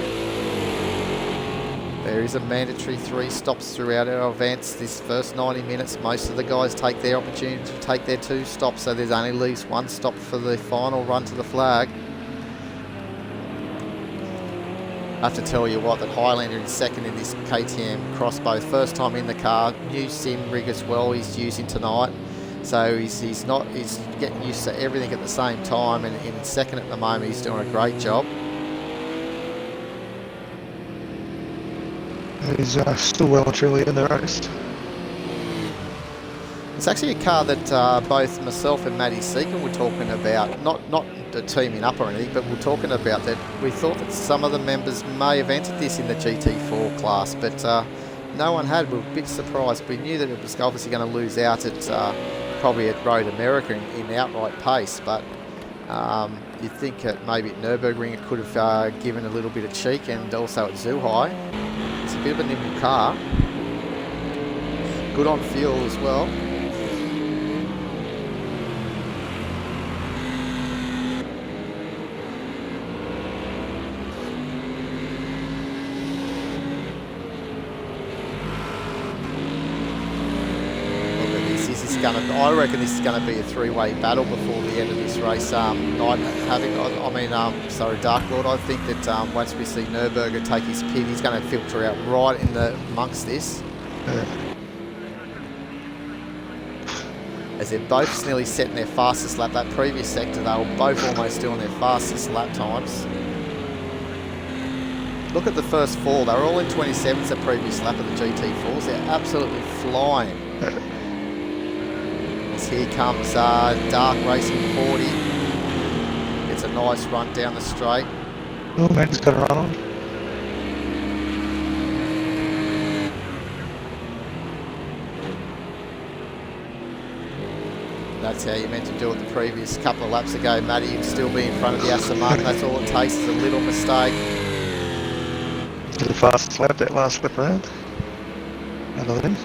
There is a mandatory 3 stops throughout our events. This first 90 minutes, most of the guys take their opportunity to take their 2 stops, so there's only leaves 1 stop for the final run to the flag. I have to tell you what, that Highlander is second in this KTM crossbow. First time in the car, new sim rig as well he's using tonight. So he's getting used to everything at the same time, and in second at the moment he's doing a great job. He's still well and truly in the race. It's actually a car that both myself and Matty Seacon were talking about, not teaming up or anything, but we're talking about that we thought that some of the members may have entered this in the GT4 class, but no one had. We were a bit surprised. We knew that it was obviously going to lose out at probably at Road America in outright pace, but you'd think that maybe at Nürburgring it could have given a little bit of cheek, and also at Zhuhai. It's a bit of a nimble car. Good on fuel as well. I reckon this is going to be a 3-way battle before the end of this race. Dark Lord, I think that once we see Nürburgring take his pit, he's going to filter out right in the amongst this. As they're both nearly setting their fastest lap. That previous sector, they were both almost doing their fastest lap times. Look at the first 4. They were all in 27s the previous lap of the GT4s. They're absolutely flying. Here comes Dark Racing 40. It's a nice run down the straight. Oh man, he's got a run on. That's how you meant to do it the previous couple of laps ago, Matty. You'd still be in front of the Aston Martin. That's all it takes is a little mistake. Did the fastest lap that last lap round. Another thing.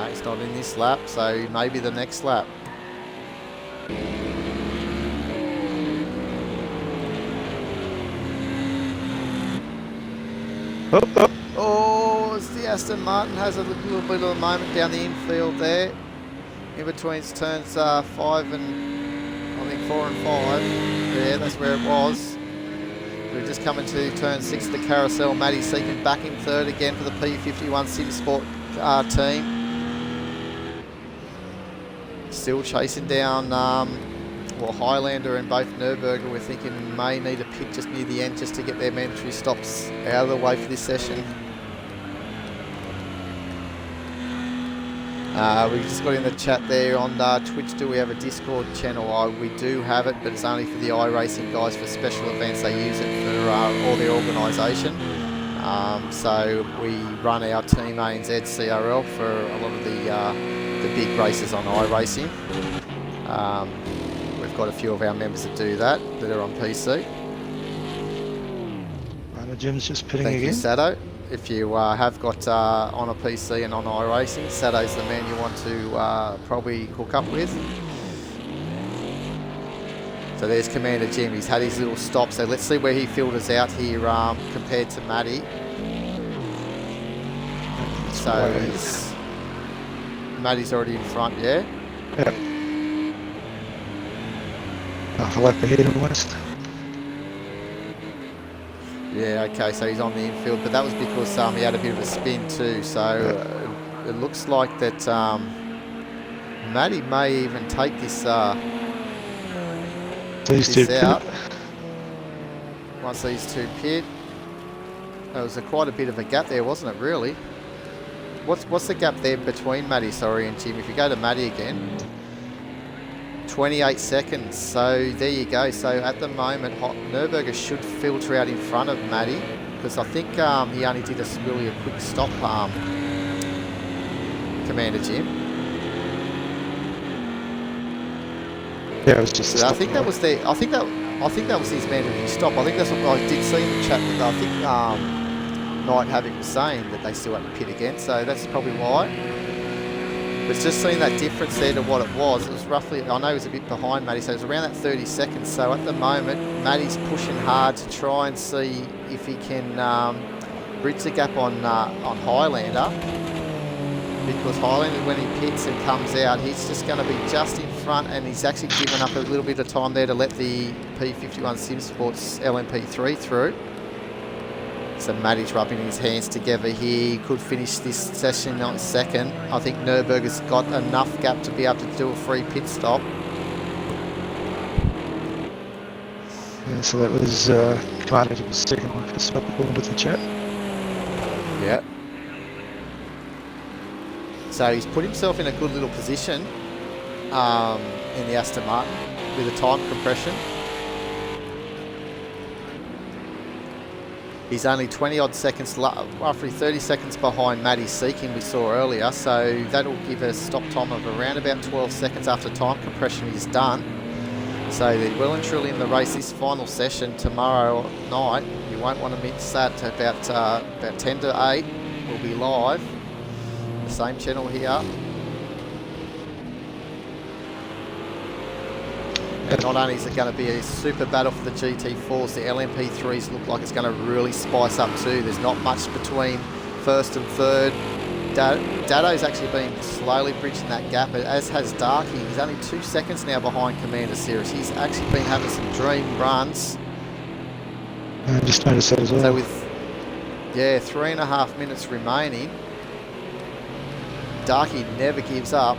He's not in this lap, so maybe the next lap. Oh, it's the Aston Martin has a little bit of a moment down the infield there. In between turns 5 and I think 4 and 5. Yeah, that's where it was. We're just coming to turn 6 of the carousel. Matty Seacon back in third again for the P51 SimSport team. Still chasing down Highlander and both Nürburgring. We're thinking may need a pit just near the end just to get their mandatory stops out of the way for this session. We just got in the chat there on Twitch, do we have a Discord channel? We do have it, but it's only for the iRacing guys for special events. They use it for all their organisation. So we run our team ANZCRL for a lot of the big races on iRacing. We've got a few of our members that do that are on PC. Jim's just pitting again. Thank you, Sado. If you have got on a PC and on iRacing, Sado's the man you want to probably hook up with. So there's Commander Jim. He's had his little stop. So let's see where he filters out here compared to Matty. So Matty's already in front, yeah? Yep. Half a lap ahead almost. Yeah, okay, so he's on the infield, but that was because he had a bit of a spin too. So it looks like that Matty may even take this, this out. Once these two pit. There was quite a bit of a gap there, wasn't it, really? What's the gap there between Matty, and Jim? If you go to Matty again, 28 seconds. So there you go. So at the moment, Nürburgring should filter out in front of Matty, because I think he only did really a quick stop, Commander Jim. Yeah, it was just. So I think that was I think that was his mandatory stop. I think that's what I did see in the chat. That I think Knight having was saying that they still had to pit again. So that's probably why. But just seeing that difference there to what it was roughly, I know he was a bit behind Matty, so it was around that 30 seconds. So at the moment, Matty's pushing hard to try and see if he can bridge the gap on Highlander. Because Highlander, when he pits and comes out, he's just going to be just in front, and he's actually given up a little bit of time there to let the P51 Sim Sports LMP3 through. So Matty's rubbing his hands together here. He could finish this session on second. I think Nürburger's got enough gap to be able to do a free pit stop. Yeah, so that was advantage of the second one for stop according to the chat. Yeah. So he's put himself in a good little position in the Aston Martin with a time compression. He's only 20 odd seconds, roughly 30 seconds behind Matty Seeking we saw earlier, so that'll give a stop time of around about 12 seconds after time compression is done. So they're well and truly in the race this final session tomorrow night. You won't want to miss that. About 10 to 8 will be live. The same channel here. And not only is it going to be a super battle for the GT4s, the LMP3s look like it's going to really spice up too. There's not much between first and third. Dado's actually been slowly bridging that gap, as has Darky. He's only 2 seconds now behind Commander Cirrus. He's actually been having some dream runs. I just noticed that as well. So with 3.5 minutes remaining, Darky never gives up.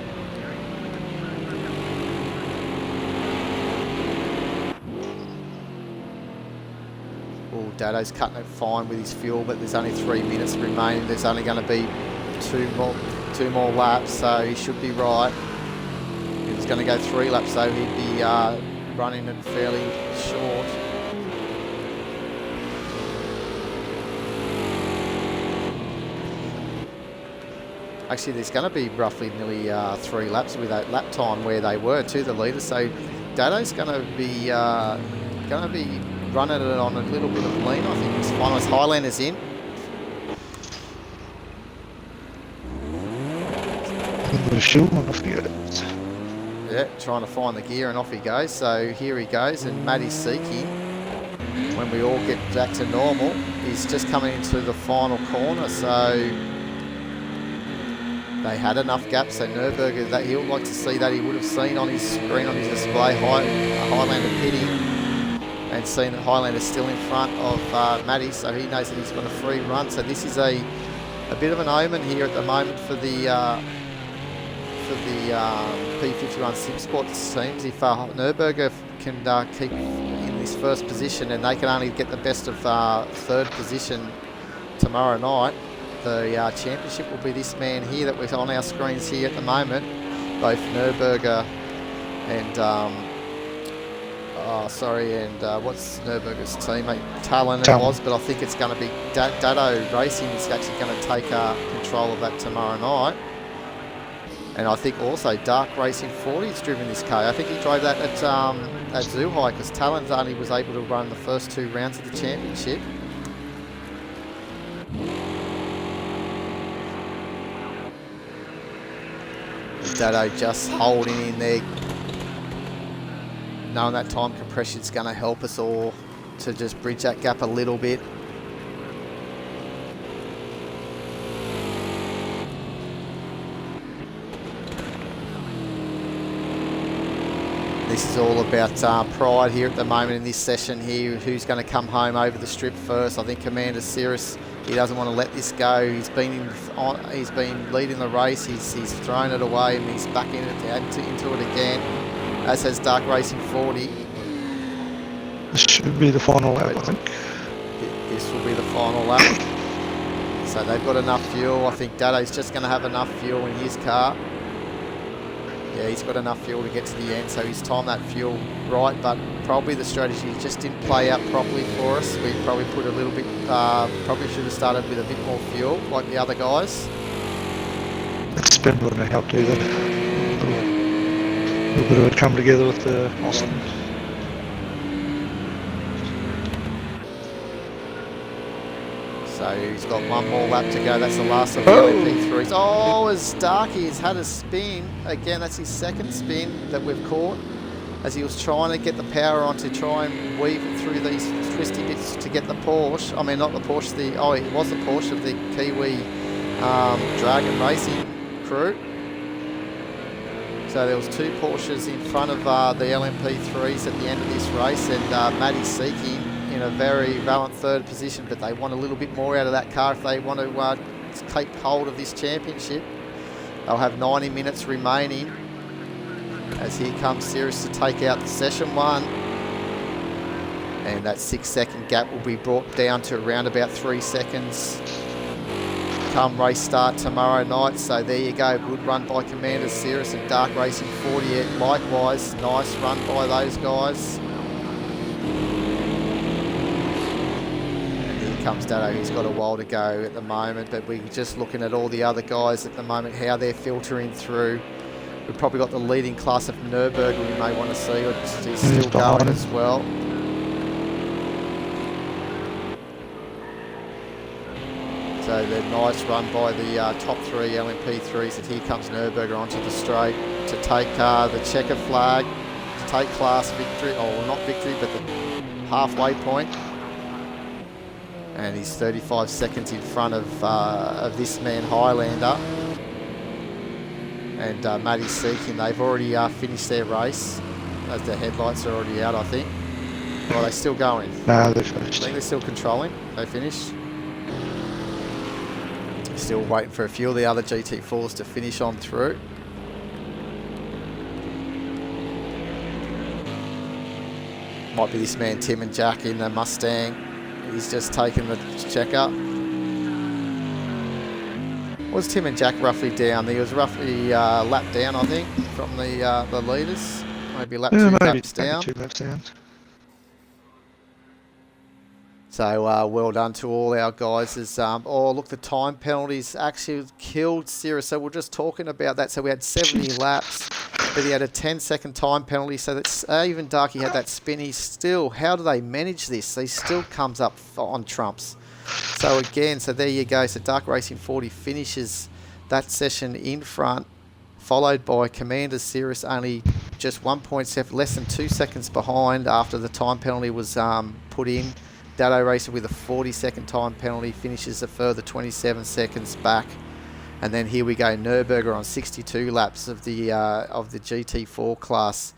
Dado's cutting it fine with his fuel, but there's only 3 minutes remaining. There's only going to be two more laps, so he should be right. He was going to go 3 laps, so he'd be running it fairly short. Actually, there's going to be roughly nearly 3 laps with that lap time where they were to the leader. So Dado's going to be running it on a little bit of lean. I think this final Highlander's in. Yeah, trying to find the gear, and off he goes. So here he goes, and Matty's Seeking. When we all get back to normal, he's just coming into the final corner. So they had enough gaps. So Nürburger, that he would like to see that he would have seen on his screen on his display Highlander pitting, and seeing that Highlander's still in front of Matty, so he knows that he's got a free run. So this is a bit of an omen here at the moment for the P51 Sim Sports teams. If Nürburger can keep in this first position, and they can only get the best of third position tomorrow night, the championship will be this man here that we're on our screens here at the moment. Both Nürburger and what's Nürburger's teammate? Talon it was, but I think it's going to be Dado Racing is actually going to take control of that tomorrow night. And I think also Dark Racing 40's driven this car. I think he drove that at Zhuhai, because Talon only was able to run the first 2 rounds of the championship. Dado just holding in there, knowing that time compression is going to help us all to just bridge that gap a little bit. This is all about pride here at the moment in this session here. Who's going to come home over the strip first? I think Commander Cirrus, he doesn't want to let this go. He's been leading the race. He's thrown it away, and he's back into it again, as has Dark Racing 40. This should be the final lap, I think. This will be the final lap. So they've got enough fuel. I think Dado's just going to have enough fuel in his car. Yeah, he's got enough fuel to get to the end, so he's timed that fuel right, but probably the strategy just didn't play out properly for us. We probably put a little bit, probably should have started with a bit more fuel, like the other guys. That spin wouldn't have helped either. A little bit of it come together with the Austin. So he's got one more lap to go. That's the last of the LMP3s. Oh, as Darky has had a spin. Again, that's his second spin that we've caught, as he was trying to get the power on to try and weave it through these twisty bits to get the Porsche. I mean, not the Porsche, it was the Porsche of the Kiwi Dragon Racing crew. So there was two Porsches in front of the LMP3s at the end of this race, and Matty Seeking in a very valiant third position, but they want a little bit more out of that car if they want to take hold of this championship. They'll have 90 minutes remaining, as here comes Sirius to take out the session one, and that 6-second gap will be brought down to around about 3 seconds come race start tomorrow night. So there you go, good run by Commander Sirius and Dark Racing 48. Likewise, nice run by those guys. Comes Dado, he's got a while to go at the moment, but we're just looking at all the other guys at the moment, how they're filtering through. We've probably got the leading class of Nürburgring we may want to see, or he's still going as well. So the nice run by the top three LMP3s, and here comes Nürburgring onto the straight to take the checker flag, to take class victory, or not victory, but the halfway point. And he's 35 seconds in front of this man, Highlander. And Matty Seeking, they've already finished their race, as the headlights are already out, I think. Or are they still going? No, they're finished. I think they're still controlling. They finished. Still waiting for a few of the other GT4s to finish on through. Might be this man, Tim and Jack, in the Mustang. He's just taken the checker. Was Tim and Jack roughly down? He was roughly lap down, I think, from the leaders. Maybe lap two laps down. 2 laps down. So well done to all our guys. Oh, look, the time penalties actually killed Sirius. So we're just talking about that. So we had 70 laps, but he had a 10-second time penalty. So that's even Darky had that spin. He's still, how do they manage this? He still comes up on trumps. So again, so there you go. So Dark Racing 40 finishes that session in front, followed by Commander Sirius, only just 1.7, less than 2 seconds behind after the time penalty was put in. Dado Racer with a 40-second time penalty finishes a further 27 seconds back. And then here we go, Nürburgring on 62 laps of the GT4 class,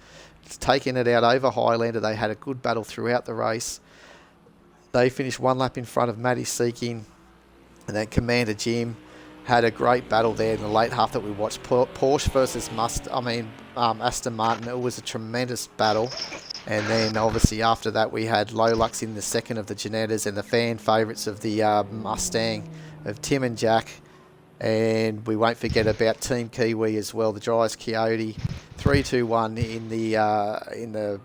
taking it out over Highlander. They had a good battle throughout the race. They finished 1 lap in front of Matty Seeking, and then Commander Jim had a great battle there in the late half that we watched. Porsche versus Aston Martin. It was a tremendous battle. And then obviously after that we had Lolux in the second of the Janettas, and the fan favourites of the Mustang of Tim and Jack. And we won't forget about Team Kiwi as well, the Dryas Coyote, 3-2-1 in the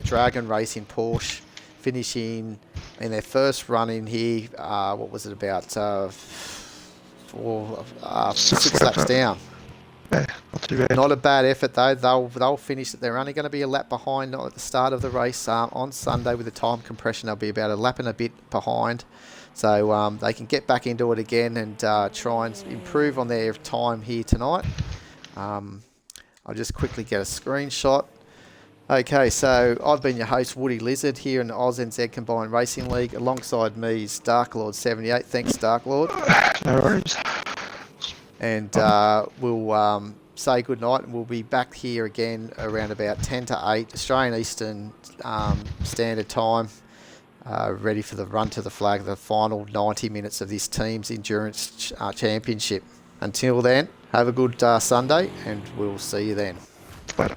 Dragon Racing Porsche, finishing in their first run in here. What was it, about 6 laps down. Yeah, not too bad. Not a bad effort though. They'll finish it. They're only going to be a lap behind at the start of the race on Sunday with the time compression. They'll be about a lap and a bit behind. So they can get back into it again and try and improve on their time here tonight. I'll just quickly get a screenshot. Okay, so I've been your host, Woody Lizard, here in the ANZCRL Combined Racing League. Alongside me is Darklord78. Thanks, Darklord. No worries. And we'll say good night, and we'll be back here again around about 10 to 8 Australian Eastern Standard Time, ready for the run to the flag, the final 90 minutes of this team's endurance championship. Until then, have a good Sunday, and we'll see you then. Later.